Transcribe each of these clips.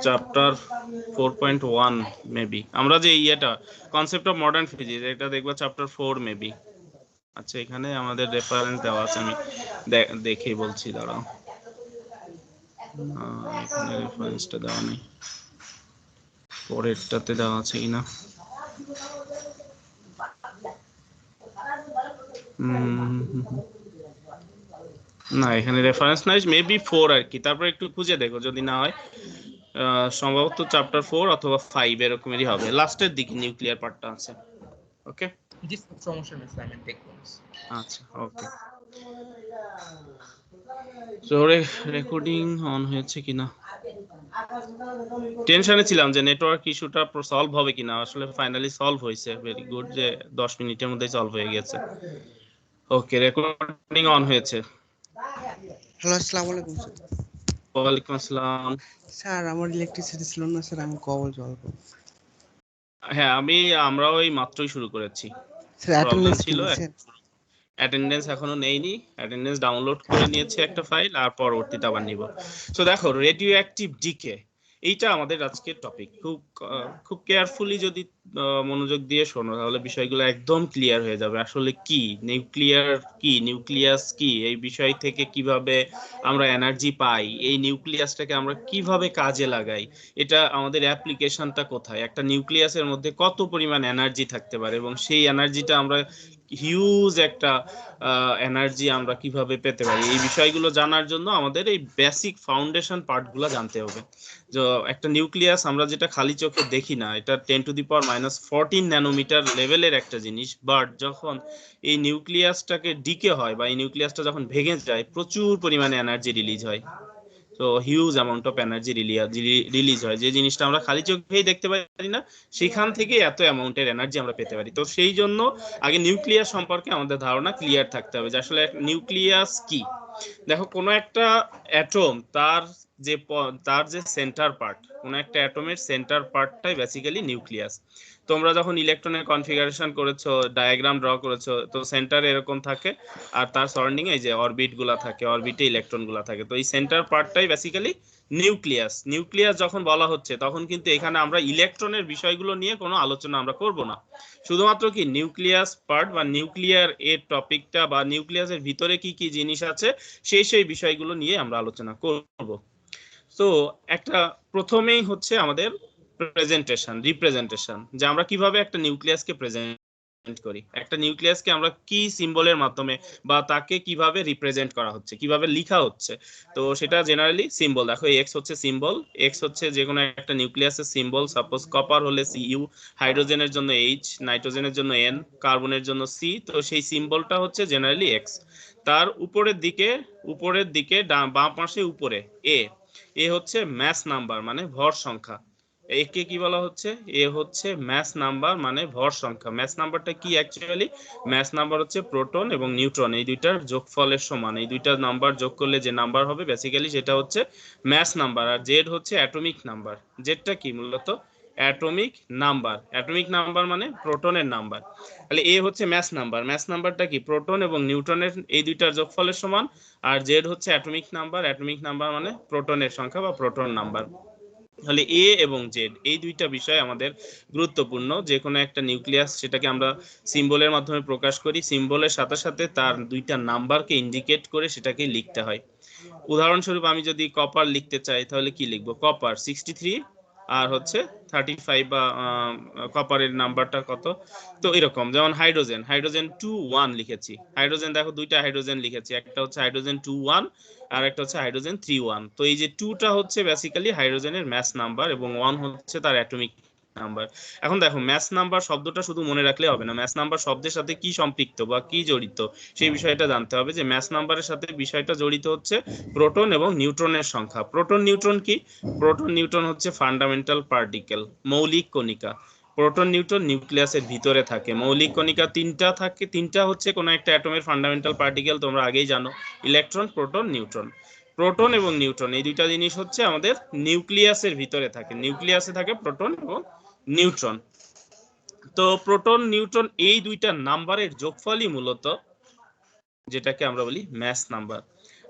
Chapter 4.1 maybe আমরা যে ইয়েটা কনসেপ্ট অফ মডার্ন ফিজিক্স এটা দেখবো চ্যাপ্টার 4 মেবি। আচ্ছা এখানে আমাদের রেফারেন্স দেওয়া আছে, আমি দেখেই বলছি, দাঁড়াও। এখানে রেফারেন্সটা দেওয়া নেই, পরেরটাতে দেওয়া আছে কিনা। না এখানে রেফারেন্স নাই, মেবি 4 আর কি, তারপর একটু খুঁজে দেখো, যদি না হয় সম্ভবত চ্যাপ্টার 4 অথবা 5 এরকমেরই হবে, লাস্টের দিকে নিউক্লিয়ার পার্টটা আছে। ওকে জি সমস্যা নেই স্যার, আমি দেখব। আচ্ছা ওকে। তো রেকর্ডিং অন হয়েছে কিনা, টেনশনে ছিলাম যে নেটওয়ার্ক ইস্যুটা সলভ হবে কিনা, আসলে ফাইনালি সলভ হয়েছে, ভেরি গুড যে 10 মিনিটের মধ্যেই সলভ হয়ে গেছে। ওকে রেকর্ডিং অন হয়েছে। হ্যালো আসসালামু আলাইকুম স্যার। ওয়ালাইকুম আসসালাম। স্যার আমার ইলেকট্রিসিটি ছিল না স্যার, আমি কল জল। হ্যাঁ আমরাও এই মাত্রই শুরু করেছি, স্যার প্রবলেম অ্যাটেন্ডেন্স কি ছিল। নিছেন? অ্যাটেন্ডেন্স এখনো নেইনি, অ্যাটেন্ডেন্স ডাউনলোড করে নিয়েছি একটা ফাইল, আর পরবর্তীতে আবার নিব। সো দেখো রেডিও অ্যাক্টিভ ডিকে, এইটা আমাদের আজকের টপিক। খুব কেয়ারফুলি যদি মনোযোগ দিয়ে শোনো তাহলে বিষয়গুলো একদম ক্লিয়ার হয়ে যাবে। আসলে কি নিউক্লিয়ার, কি নিউক্লিয়াস, কি এই বিষয় থেকে কিভাবে আমরা এনার্জি পাই, এই নিউক্লিয়াসটাকে আমরা কিভাবে কাজে লাগাই, এটা আমাদের অ্যাপ্লিকেশনটা কোথায়, একটা নিউক্লিয়াসের মধ্যে কত পরিমাণ এনার্জি থাকতে পারে, এবং সেই এনার্জিটা আমরা হিউজ একটা এনার্জি আমরা কিভাবে পেতে পারি, এই বিষয়গুলো জানার জন্য আমাদের এই বেসিক ফাউন্ডেশন পার্টগুলো জানতে হবে। যে একটা নিউক্লিয়াস আমরা যেটা খালি চোখে দেখি না, এটা 10⁻⁻14 ন্যানোমিটার লেভেলের একটা জিনিস, বাট যখন এই নিউক্লিয়াসটাকে ডিকে হয় বা এই নিউক্লিয়াসটা যখন ভেঙে যায়, প্রচুর পরিমাণে এনার্জি রিলিজ হয়। তো huge amount of energy release হয়, যে জিনিসটা আমরা খালি চোখেই দেখতে পারি না, সেখান থেকে এত অ্যামাউন্টের এনার্জি আমরা পেতে পারি। তো সেই জন্য আগে নিউক্লিয়াস সম্পর্কে আমাদের ধারণা ক্লিয়ার থাকতে হবে যে আসলে নিউক্লিয়াস কি। দেখো কোনো একটা অ্যাটম, তার যে সেন্টার পার্ট, কোনো একটা অ্যাটমের সেন্টার পার্টটাই বেসিক্যালি নিউক্লিয়াস। তোমরা যখন ইলেকট্রনের কনফিগারেশন করেছো, ডায়াগ্রাম ড্র করেছো, তো সেন্টার এরকম থাকে, আর তার সারাউন্ডিং এই যে অরবিট গুলা থাকে, অরবিটে ইলেকট্রন গুলা থাকে। তো এই সেন্টার পার্টটাই বেসিক্যালি নিউক্লিয়াস। নিউক্লিয়াস যখন বলা হচ্ছে তখন কিন্তু এখানে আমরা ইলেকট্রনের বিষয়গুলো নিয়ে কোনো আলোচনা আমরা করব না, শুধুমাত্র কি নিউক্লিয়াস পার্ট বা নিউক্লিয়ার এর টপিকটা বা নিউক্লিয়াসের ভিতরে কি কি জিনিস আছে সেই বিষয়গুলো নিয়ে আমরা আলোচনা করব। তো একটা প্রথমেই হচ্ছে আমাদের রিপ্রেজেন্টেশন, যে আমরা কিভাবে একটা নিউক্লিয়াসকে প্রেজেন্ট করি, একটা নিউক্লিয়াসকে আমরা কি সিম্বলের মাধ্যমে বা তাকে কিভাবে রিপ্রেজেন্ট করা হচ্ছে, কিভাবে লেখা হচ্ছে। তো সেটা জেনারেলি সিম্বল, দেখো এক্স হচ্ছে সিম্বল, এক্স হচ্ছে যে কোনো একটা নিউক্লিয়াসের সিম্বল। সাপোজ কপার হলে সিইউ, হাইড্রোজেনের জন্য এইচ, নাইট্রোজেনের জন্য এন, কার্বনের জন্য সি। তো সেই সিম্বলটা হচ্ছে জেনারেলি এক্স। তার উপরের দিকে বাম পাশে উপরে এ হচ্ছে ম্যাস নাম্বার মানে ভর সংখ্যা। একে কি বলা হচ্ছে, এ হচ্ছে ম্যাস নাম্বার মানে ভর সংখ্যা। ম্যাস নাম্বারটা কি অ্যাকচুয়ালি, ম্যাস নাম্বার হচ্ছে প্রোটন এবং নিউট্রন এই দুইটার যোগফলের সমান। এই দুইটা নাম্বার যোগ করলে যে নাম্বার হবে বেসিক্যালি সেটা হচ্ছে ম্যাস নাম্বার। আর জেড হচ্ছে অ্যাটমিক নাম্বার। জেডটা কি মূলত অ্যাটমিক নাম্বার, অ্যাটমিক নাম্বার মানে প্রোটনের নাম্বার। তাহলে এ হচ্ছে ম্যাস নাম্বার, ম্যাস নাম্বারটা কি প্রোটন এবং নিউট্রনের এই দুইটার যোগফলের সমান। আর জেড হচ্ছে অ্যাটমিক নাম্বার, অ্যাটমিক নাম্বার মানে প্রোটনের সংখ্যা বা প্রোটন নাম্বার। তাহলে এ এবং জেড এই দুইটা বিষয় আমাদের গুরুত্বপূর্ণ। যে কোনো একটা নিউক্লিয়াস সেটাকে আমরা সিম্বলের মাধ্যমে প্রকাশ করি, সিম্বলের সাথে সাথে তার দুইটা নাম্বারকে ইন্ডিকেট করে সেটাকে লিখতে হয়। উদাহরণস্বরূপ আমি যদি কপার লিখতে চাই তাহলে কি লিখবো, কপার 63 আর হচ্ছে 35 বা কপারের নাম্বারটা কত। তো এরকম যেমন হাইড্রোজেন 2 1 লিখেছি, হাইড্রোজেন দেখো দুইটা হাইড্রোজেন লিখেছি, একটা হচ্ছে হাইড্রোজেন 2 1 আর একটা হচ্ছে হাইড্রোজেন 3 1। তো এই যে 2টা হচ্ছে বেসিক্যালি হাইড্রোজেনের ম্যাস নাম্বার এবং 1 হচ্ছে তার অ্যাটমিক নাম্বার। এখন দেখো ম্যাস নাম্বার শব্দটা শুধু মনে রাখলে হবে না, ম্যাস নাম্বার শব্দের সাথে কি সম্পৃক্ত বা কি জড়িত সেই বিষয়টা জানতে হবে। যে ম্যাস নাম্বারের সাথে বিষয়টা জড়িত হচ্ছে প্রোটন এবং নিউট্রনের সংখ্যা। প্রোটন নিউট্রন কি, প্রোটন নিউট্রন হচ্ছে ফান্ডামেন্টাল পার্টিকেল, মৌলিক কণিকা। প্রোটন নিউট্রন নিউক্লিয়াসের ভিতরে থাকে। মৌলিক কণিকা তিনটা থাকে, তিনটা হচ্ছে কোনো একটা অ্যাটমের ফান্ডামেন্টাল পার্টিকেল, তোমরা আগেই জানো, ইলেকট্রন, প্রোটন, নিউট্রন। প্রোটন এবং নিউট্রন এই দুইটা জিনিস হচ্ছে আমাদের নিউক্লিয়াসের ভিতরে থাকে, নিউক্লিয়াসে থাকে প্রোটন এবং নিউট্রন। তো প্রোটন নিউট্রন এই দুইটা নাম্বারের যোগফলই মূলত যেটাকে আমরা বলি ম্যাস নাম্বার।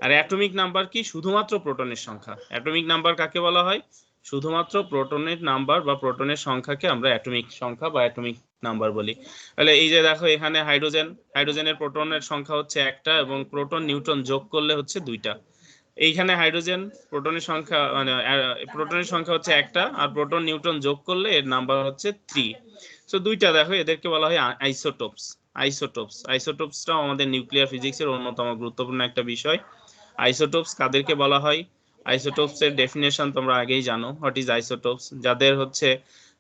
আর অ্যাটমিক নাম্বার কি, শুধুমাত্র প্রোটনের সংখ্যা। অ্যাটমিক নাম্বার কাকে বলা হয়, শুধুমাত্র প্রোটনের নাম্বার বা প্রোটনের সংখ্যাকে আমরা অ্যাটমিক সংখ্যা বা অ্যাটমিক নাম্বার বলি। তাহলে এই যে দেখো এখানে হাইড্রোজেনের প্রোটনের সংখ্যা হচ্ছে একটা এবং প্রোটন নিউট্রন যোগ করলে হচ্ছে দুইটা। এইখানে হাইড্রোজেন প্রোটনের সংখ্যা মানে প্রোটনের সংখ্যা হচ্ছে একটা আর প্রোটন নিউট্রন যোগ করলে এর নাম্বার হচ্ছে 3। সো দুইটা দেখো এদেরকে বলা হয় আইসোটোপসটাও আমাদের নিউক্লিয়ার ফিজিক্সের অন্যতম গুরুত্বপূর্ণ একটা বিষয়। আইসোটোপস কাদেরকে বলা হয়? আইসোটোপস এর ডেফিনেশন তোমরা আগেই জানো। What is isotopes? যাদের হচ্ছে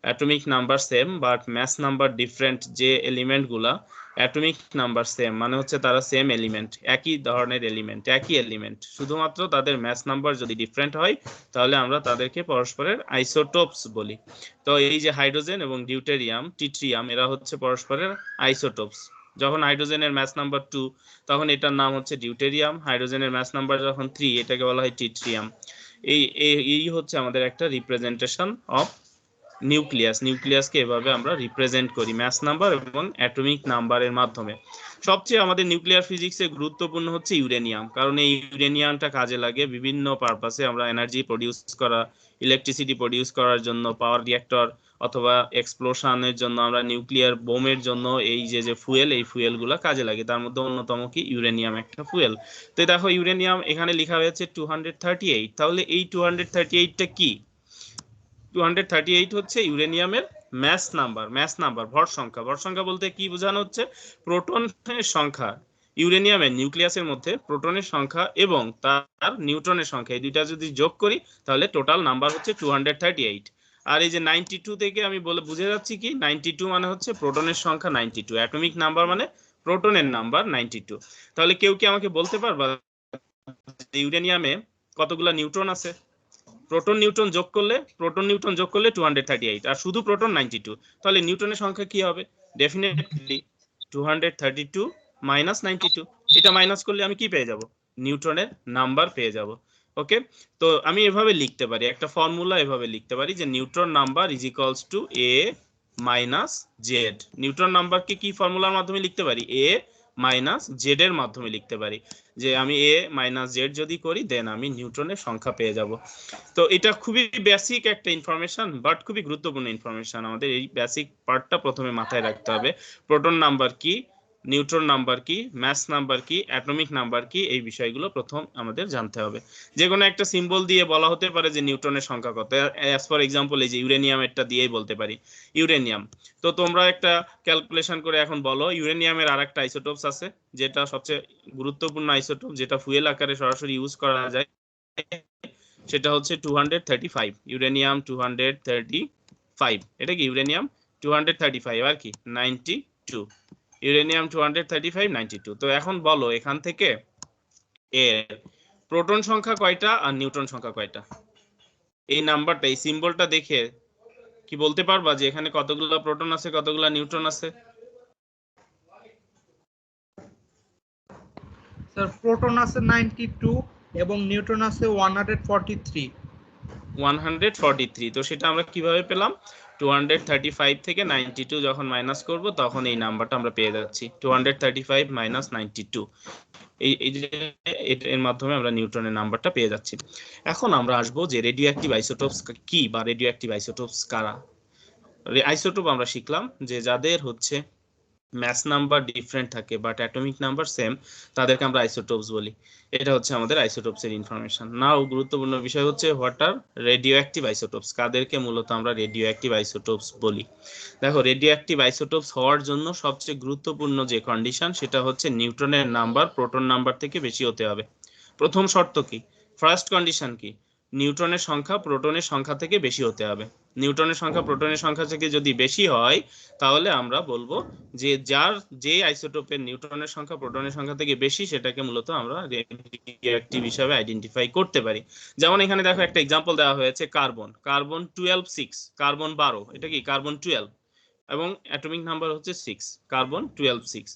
atomic number same but mass number different, যে এলিমেন্ট গুলা অ্যাটমিক নাম্বার সেম মানে হচ্ছে তারা সেম এলিমেন্ট, একই ধরনের এলিমেন্ট, একই এলিমেন্ট, শুধুমাত্র তাদের মাস নাম্বার যদি ডিফারেন্ট হয় তাহলে আমরা তাদেরকে পরস্পরের আইসোটোপস বলি। তো এই যে হাইড্রোজেন এবং ডিউটেরিয়াম, ট্রিটিয়াম, এরা হচ্ছে পরস্পরের আইসোটোপস। যখন হাইড্রোজেনের ম্যাস নাম্বার 2 তখন এটার নাম হচ্ছে ডিউটেরিয়াম, হাইড্রোজেনের ম্যাস নাম্বার যখন 3 এটাকে বলা হয় ট্রিটিয়াম। এই হচ্ছে আমাদের একটা রিপ্রেজেন্টেশন অফ নিউক্লিয়াসকে এভাবে আমরা রিপ্রেজেন্ট করি ম্যাস নাম্বার এবং অ্যাটমিক নাম্বারের মাধ্যমে। সবচেয়ে আমাদের নিউক্লিয়ার ফিজিক্সে গুরুত্বপূর্ণ হচ্ছে ইউরেনিয়াম, কারণ এই ইউরেনিয়ামটা কাজে লাগে বিভিন্ন পারপাসে। আমরা এনার্জি প্রডিউস করা, ইলেকট্রিসিটি প্রডিউস করার জন্য, পাওয়ার রিঅ্যাক্টর অথবা এক্সপ্লোশনের জন্য, আমরা নিউক্লিয়ার বোমের জন্য এই যে ফুয়েল, এই ফুয়েলগুলো কাজে লাগে। তার মধ্যে অন্যতম কি ইউরেনিয়াম একটা ফুয়েল। তো দেখো ইউরেনিয়াম এখানে লেখা হয়েছে 238। তাহলে এই 238টা কি? 238 হচ্ছে ইউরেনিয়ামের ম্যাস নাম্বার, ভর সংখ্যা বলতে কি বোঝানো হচ্ছে? প্রোটনের সংখ্যা, ইউরেনিয়ামের নিউক্লিয়াসের মধ্যে প্রোটনের সংখ্যা এবং তার নিউট্রনের সংখ্যা, এই দুইটা যদি যোগ করি তাহলে টোটাল নাম্বার হচ্ছে 238। আর এই যে 92 থেকে আমি বুঝে যাচ্ছি কি 92 মানে হচ্ছে প্রোটনের সংখ্যা 92, অ্যাটমিক নাম্বার মানে প্রোটনের নাম্বার 92। তাহলে কেউ কি আমাকে বলতে পারবা ইউরেনিয়ামে কতগুলা নিউট্রন আছে? প্রোটন নিউট্রন যোগ করলে 238 আর শুধু প্রোটন 92। তাহলে নিউটনের সংখ্যা কি হবে? Definitely 232 minus 92। এটা মাইনাস করলে আমি কি পেয়ে যাব? নিউটনের নাম্বার পেয়ে যাব। ওকে, তো আমি এভাবে লিখতে পারি, একটা ফর্মুলা এভাবে লিখতে পারি যে neutron number is equals to A minus Z. Neutron নাম্বারকে কি ফর্মুলার মাধ্যমে লিখতে পারি? এ মাইনাস জেড এর মাধ্যমে লিখতে পারি। যে আমি এ মাইনাস জেড যদি করি দেন আমি নিউটনের সংখ্যা পেয়ে যাব। তো এটা খুবই বেসিক একটা ইনফরমেশন বাট খুবই গুরুত্বপূর্ণ ইনফরমেশন। আমাদের এই বেসিক পার্টটা প্রথমে মাথায় রাখতে হবে। প্রোটন নাম্বার কি, নিউট্রন নাম্বার কি, মাস নাম্বার কি, অ্যাটমিক নাম্বার কি, এই বিষয়গুলো প্রথম আমাদের জানতে হবে। যে কোনো একটা সিম্বল দিয়ে বলা হতে পারে যে নিউটনের সংখ্যা কত। অ্যাজ ফর এক্সাম্পল এই যে ইউরেনিয়াম, এটা দিয়েই বলতে পারি ইউরেনিয়াম। তো তোমরা একটা ক্যালকুলেশন করে এখন বলো ইউরেনিয়ামের আরেকটা আইসোটোপস আছে যেটা সবচেয়ে গুরুত্বপূর্ণ আইসোটোপ, যেটা ফুয়েল আকারে সরাসরি ইউজ করা যায়, সেটা হচ্ছে 235, ইউরেনিয়াম 235। এটা কি ইউরেনিয়াম 235 আর কি 92, ইউরেনিয়াম 235 92। তো এখন বলো এখান থেকে এর প্রোটন সংখ্যা কয়টা আর নিউট্রন সংখ্যা কয়টা? এই নাম্বারটা, এই সিম্বলটা দেখে কি বলতে পারবা যে এখানে কতগুলো প্রোটন আছে, কতগুলো নিউট্রন আছে? স্যার প্রোটন আছে 92 এবং নিউট্রন আছে 143। 143। তো সেটা আমরা কিভাবে পেলাম? 235 থেকে 92 যখন মাইনাস করব তখন এই নাম্বারটা আমরা পেয়ে যাচ্ছি 235 মাইনাস 92। এই যে এর মাধ্যমে আমরা নিউটনের নাম্বারটা পেয়ে যাচ্ছি। এখন আমরা আসবো যে রেডিও অ্যাক্টিভ আইসোটোপস কি বা রেডিও অ্যাক্টিভ আইসোটোপস কারা। আইসোটোপ আমরা শিখলাম যে যাদের হচ্ছে ম্যাস নাম্বার ডিফারেন্ট থাকে বাট অ্যাটমিক নাম্বার সেম, তাদেরকে আমরা আইসোটোপস বলি। এটা হচ্ছে আমাদের আইসোটোপসের ইনফরমেশন। নাও গুরুত্বপূর্ণ বিষয় হচ্ছে হোয়াট আর রেডিও অ্যাক্টিভ আইসোটোপস, কাদেরকে মূলত আমরা রেডিও অ্যাক্টিভ আইসোটোপস বলি। দেখো রেডিও অ্যাক্টিভ আইসোটোপস হওয়ার জন্য সবচেয়ে গুরুত্বপূর্ণ যে কন্ডিশন সেটা হচ্ছে নিউটনের নাম্বার প্রোটন নাম্বার থেকে বেশি হতে হবে। প্রথম শর্ত কি, ফার্স্ট কন্ডিশন কি? নিউটনের সংখ্যা প্রোটনের সংখ্যা থেকে বেশি হতে হবে। নিউটনের সংখ্যা প্রোটনের সংখ্যা থেকে যদি বেশি হয় তাহলে আমরা বলবো যে যে আইসোটোপের নিউটনের সংখ্যা প্রোটনের সংখ্যা থেকে বেশি সেটাকে মূলত আমরা রেডিওঅ্যাক্টিভ হিসেবে আইডেন্টিফাই করতে পারি। যেমন এখানে দেখো একটা एग्जांपल দেওয়া হয়েছে কার্বন 12 6, কার্বন 12, এটা কি কার্বন 12 এবং অ্যাটমিক নাম্বার হচ্ছে 6, কার্বন 12 6।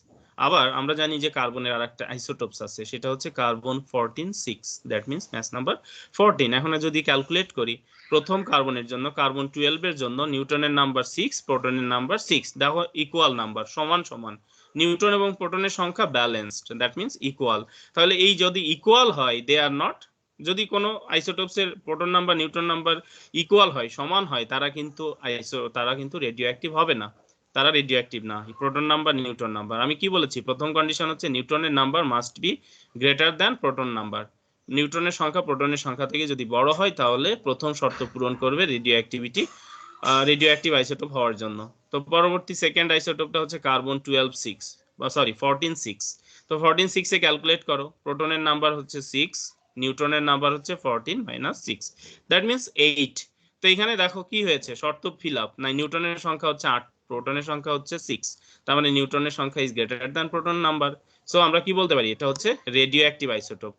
আবার আমরা জানি যে কার্বনের আরেকটা আইসোটোপস আছে সেটা হচ্ছে carbon 14 6, that means mass number 14। এখন যদি ক্যালকুলেট করি প্রথম কার্বনের জন্য, কার্বন 12 এর জন্য নিউটনের নাম্বার 6, প্রোটনের নাম্বার 6, দেখো ইকুয়াল নাম্বার, সমান সমান, নিউটন এবং প্রোটনের সংখ্যা ব্যালেন্সড, দ্যাট মিন্স ইকুয়াল। তাহলে এই যদি ইকুয়াল হয় দে আর নট যদি কোনো আইসোটোপসের proton number neutron number equal হয়, সমান হয়, তারা কিন্তু রেডিও অ্যাক্টিভ হবে না, তারা রেডিও অ্যাক্টিভ না। প্রোটন নাম্বার নিউট্রন নাম্বার, আমি কি বলেছি, প্রথম কন্ডিশন হচ্ছে নিউট্রনের number must be greater than proton number. নিউট্রনের সংখ্যা প্রোটনের সংখ্যা থেকে যদি বড় হয় তাহলে প্রথম শর্ত পূরণ করবে রেডিও অ্যাক্টিভ আইসোটোপ হওয়ার জন্য। তো পরবর্তী সেকেন্ড আইসোটোপটা হচ্ছে কার্বন 12-6 বা সরি 14-6। তো 14-6 এ ক্যালকুলেট করো, প্রোটনের নাম্বার হচ্ছে 6, নিউট্রনের নাম্বার হচ্ছে 14 - 6, দ্যাট মিন্স 8। তো এখানে দেখো কি হয়েছে, শর্ত ফিল আপ না, নিউট্রনের সংখ্যা হচ্ছে 8, প্রোটনের সংখ্যা হচ্ছে 6, তার মানে নিউট্রনের সংখ্যা is greater than proton number. So আমরা কি বলতে পারি, এটা হচ্ছে রেডিও অ্যাক্টিভ আইসোটোপ।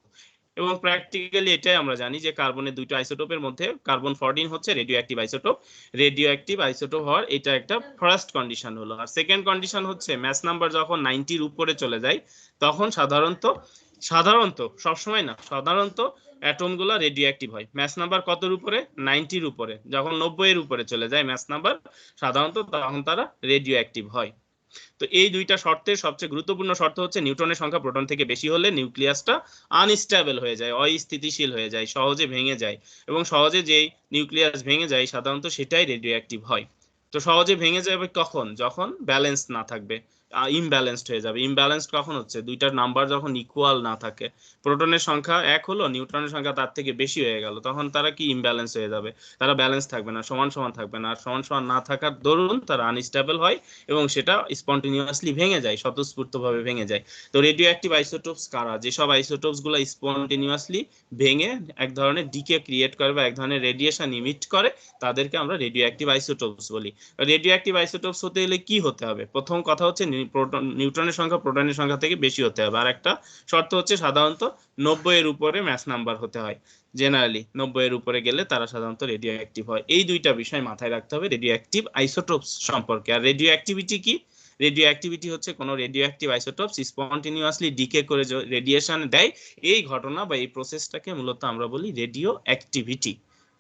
এবং প্র্যাকটিক্যালি এটাই আমরা জানি যে কার্বনের দুটো আইসোটোপের মধ্যে কার্বন 14 হচ্ছে রেডিও অ্যাক্টিভ আইসোটোপ হওয়ার এটা একটা ফার্স্ট কন্ডিশন হলো। আর সেকেন্ড কন্ডিশন হচ্ছে ম্যাস নাম্বার যখন 90-র উপরে চলে যায় তখন সাধারণত সবসময় না, সাধারণত অ্যাটমগুলো রেডিও অ্যাক্টিভ হয়। ম্যাস নাম্বার কতর উপরে, 90-র উপরে। যখন 90-এর উপরে চলে যায় ম্যাস নাম্বার সাধারণত, তখন তারা রেডিও অ্যাক্টিভ হয়। তো এই দুইটা শর্তের সবচেয়ে গুরুত্বপূর্ণ শর্ত হচ্ছে নিউট্রনের সংখ্যা প্রোটন থেকে বেশি হলে নিউক্লিয়াসটা আনস্টেবল হয়ে যায়, অস্থিতিশীল হয়ে যায়, সহজে ভেঙে যায়। এবং সহজে যেই নিউক্লিয়াস ভেঙে যায় সাধারণত সেটাই রেডিও অ্যাক্টিভ হয়। তো সহজে ভেঙে যাবে কখন, যখন ব্যালেন্স না থাকবে, ইমব্যালেন্সড হয়ে যাবে। ইমব্যালেন্সড কখন হচ্ছে, দুইটার নাম্বার যখন ইকুয়াল না থাকে, প্রোটনের সংখ্যা 1 হলো, নিউট্রনের সংখ্যা তার থেকে বেশি হয়ে গেল, তখন তারা কি ইমব্যালেন্স হয়ে যাবে, তারা ব্যালেন্স থাকবে না, সমান সমান থাকবে না। আর সমান সমান না থাকার দরুন তারা আনস্টেবল হয় এবং সেটা স্পন্টেনিয়াসলি ভেঙে যায়, স্বতঃস্ফূর্তভাবে ভেঙে যায়। তো রেডিও অ্যাক্টিভ আইসোটোপস কারা, যেসব আইসোটোপস গুলো স্পন্টেনিয়াসলি ভেঙে এক ধরনের ডিকে ক্রিয়েট করে বা এক ধরনের রেডিয়েশন ইমিট করে, তাদেরকে আমরা রেডিও অ্যাক্টিভ আইসোটোপস বলি। রেডিও অ্যাক্টিভ আইসোটোপস হতে হলে কি হতে হবে, প্রথম কথা হচ্ছে নিউট্রনের সংখ্যা প্রোটনের সংখ্যা থেকে বেশি হতে হবে। আর একটা শর্ত হচ্ছে সাধারণত 90-এর উপরে ম্যাস নাম্বার হতে হয়। জেনারেলি 90-এর উপরে গেলে তারা সাধারণত রেডিও অ্যাক্টিভ হয়। এই দুইটা বিষয় মাথায় রাখতে হবে রেডিও অ্যাক্টিভ আইসোটোপস সম্পর্কে। আর রেডিও অ্যাক্টিভিটি কি, রেডিও অ্যাক্টিভিটি হচ্ছে কোনো রেডিও অ্যাক্টিভ আইসোটোপস স্পন্টেনিয়াসলি ডিকে করে রেডিয়েশন দেয়, এই ঘটনা বা এই প্রসেসটাকে মূলত আমরা বলি রেডিও অ্যাক্টিভিটি।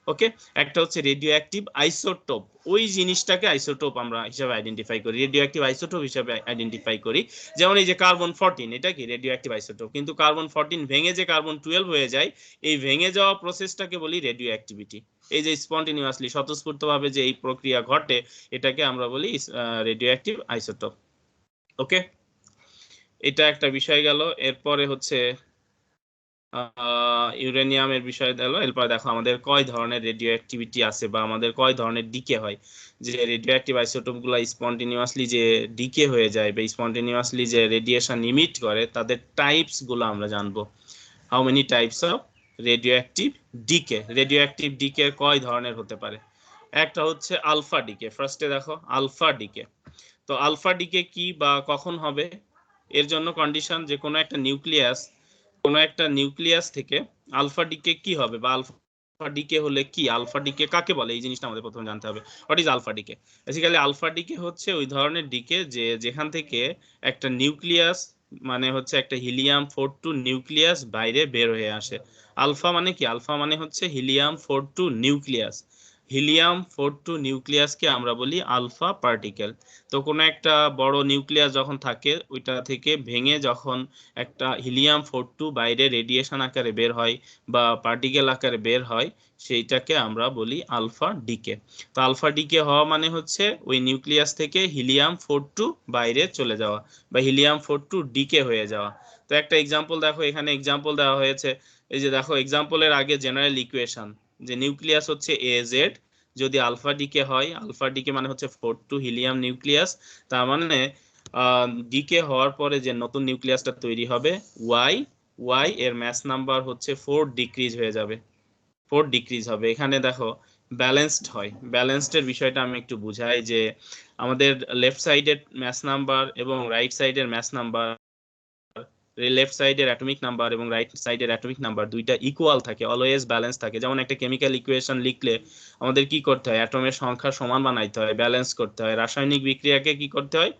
ওকে, একটা হচ্ছে রেডিও অ্যাক্টিভ আইসোটোপ, ওই জিনিসটাকে আইসোটোপ আমরা হিসাবে আইডেন্টিফাই করি, রেডিও অ্যাক্টিভ আইসোটোপ হিসাবে আইডেন্টিফাই করি। যেমন এই যে কার্বন 14, এটা কি রেডিও অ্যাক্টিভ আইসোটোপ, কিন্তু কার্বন 14 ভেঙে যে কার্বন 12 হয়ে যায়, এই ভেঙে যাওয়া প্রসেসটাকে বলি রেডিও অ্যাক্টিভিটি। এই যে স্পন্টেনিয়াসলি স্বতঃস্ফূর্তভাবে যে এই প্রক্রিয়া ঘটে, এটাকে আমরা বলি রেডিও অ্যাক্টিভ আইসোটোপ। ওকে, এটা একটা বিষয় গেল। এরপরে হচ্ছে ইউরেনিয়ামের বিষয় গেল। এরপর দেখো আমাদের কয় ধরনের রেডিও অ্যাক্টিভিটি আছে বা আমাদের কয় ধরনের ডিকে হয়। যে রেডিও অ্যাক্টিভ আইসোটোপ গুলা স্পন্টেনিয়াসলি যে ডিকে হয়ে যায় বা স্পন্টেনিয়াসলি যে রেডিয়েশন ইমিট করে, তাদের টাইপস গুলো আমরা জানবো। How many types of radioactive decay কয় ধরনের হতে পারে। একটা হচ্ছে আলফা ডিকে। ফার্স্টে দেখো আলফা ডিকে। তো আলফা ডিকে কি বা কখন হবে, এর জন্য কন্ডিশন যে কোনো একটা নিউক্লিয়াস থেকে আলফা ডিকে কি হবে বা আলফা ডিকে হলে কি, আলফা ডিকে কাকে বলে, এই জিনিসটা আমাদের প্রথমে জানতে হবে। What is alpha decay? Basically alpha decay হচ্ছে ওই ধরনের ডিকে যেখান থেকে একটা নিউক্লিয়াস, মানে হচ্ছে একটা হিলিয়াম 42 নিউক্লিয়াস বাইরে বের হয়ে আসে। আলফা মানে কি, আলফা মানে হচ্ছে হিলিয়াম 42 নিউক্লিয়াস। হিলিয়াম 42 নিউক্লিয়াসকে আমরা বলি আলফা পার্টিকেল। তো কোনো একটা বড় নিউক্লিয়াস যখন থাকে, ওইটা থেকে ভেঙে যখন একটা হিলিয়াম 42 বাইরে রেডিয়েশন আকারে বের হয় বা পার্টিকেল আকারে বের হয়, সেইটাকে আমরা বলি আলফা ডিকে। তো আলফা ডিকে হওয়া মানে হচ্ছে ওই নিউক্লিয়াস থেকে হিলিয়াম 42 বাইরে চলে যাওয়া বা হিলিয়াম 42 ডিকে হয়ে যাওয়া। তো একটা এক্সাম্পল দেখো, এখানে এক্সাম্পল দেওয়া হয়েছে। এই যে দেখো এক্সাম্পলের আগে জেনারেল ইকুয়েশন, যে নিউক্লিয়াস হচ্ছে AZ, যদি আলফা ডিকে হয়, আলফা ডিকে মানে হচ্ছে 42 হিলিয়াম নিউক্লিয়াস, তার মানে ডিকে হওয়ার পরে যে নতুন নিউক্লিয়াসটা তৈরি হবে ওয়াই এর ম্যাস নাম্বার হচ্ছে 4 ডিক্রিজ হয়ে যাবে, 4 ডিক্রিজ হবে। এখানে দেখো ব্যালেন্সড হয়, ব্যালেন্সড এর বিষয়টা আমি একটু বুঝাই, যে আমাদের লেফট সাইডের ম্যাস নাম্বার এবং রাইট সাইডের ম্যাস নাম্বার, লেফট সাইডের অ্যাটমিক নাম্বার এবং রাইট সাইডের অ্যাটমিক নাম্বার দুইটা ইকুয়াল থাকে, অলওয়েজ ব্যালেন্স থাকে। যেমন একটা কেমিক্যাল ইকুয়েশন লিখলে আমাদের কি করতে হয়, অ্যাটমের সংখ্যা সমান বানাইতে হয়, ব্যালেন্স করতে হয়। রাসায়নিক বিক্রিয়াকে কি করতে হয়,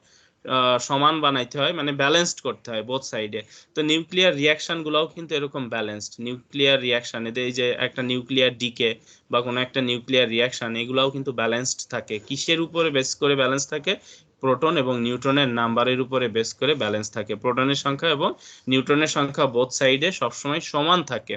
সমান বানাইতে হয়, মানে ব্যালেন্সড করতে হয় বোথ সাইডে। তো নিউক্লিয়ার রিয়াকশন গুলাও কিন্তু এরকম ব্যালেন্সড। নিউক্লিয়ার রিয়াকশন, এদের এই যে একটা নিউক্লিয়ার ডিকে বা কোনো একটা নিউক্লিয়ার রিয়াকশন, এগুলাও কিন্তু ব্যালেন্সড থাকে। কিসের উপরে বেস করে ব্যালেন্স থাকে, প্রোটন এবং নিউট্রনের নাম্বারের উপরে বেস করে ব্যালেন্স থাকে। প্রোটনের সংখ্যা এবং নিউট্রনের সংখ্যা বোথ সাইডে সবসময় সমান থাকে।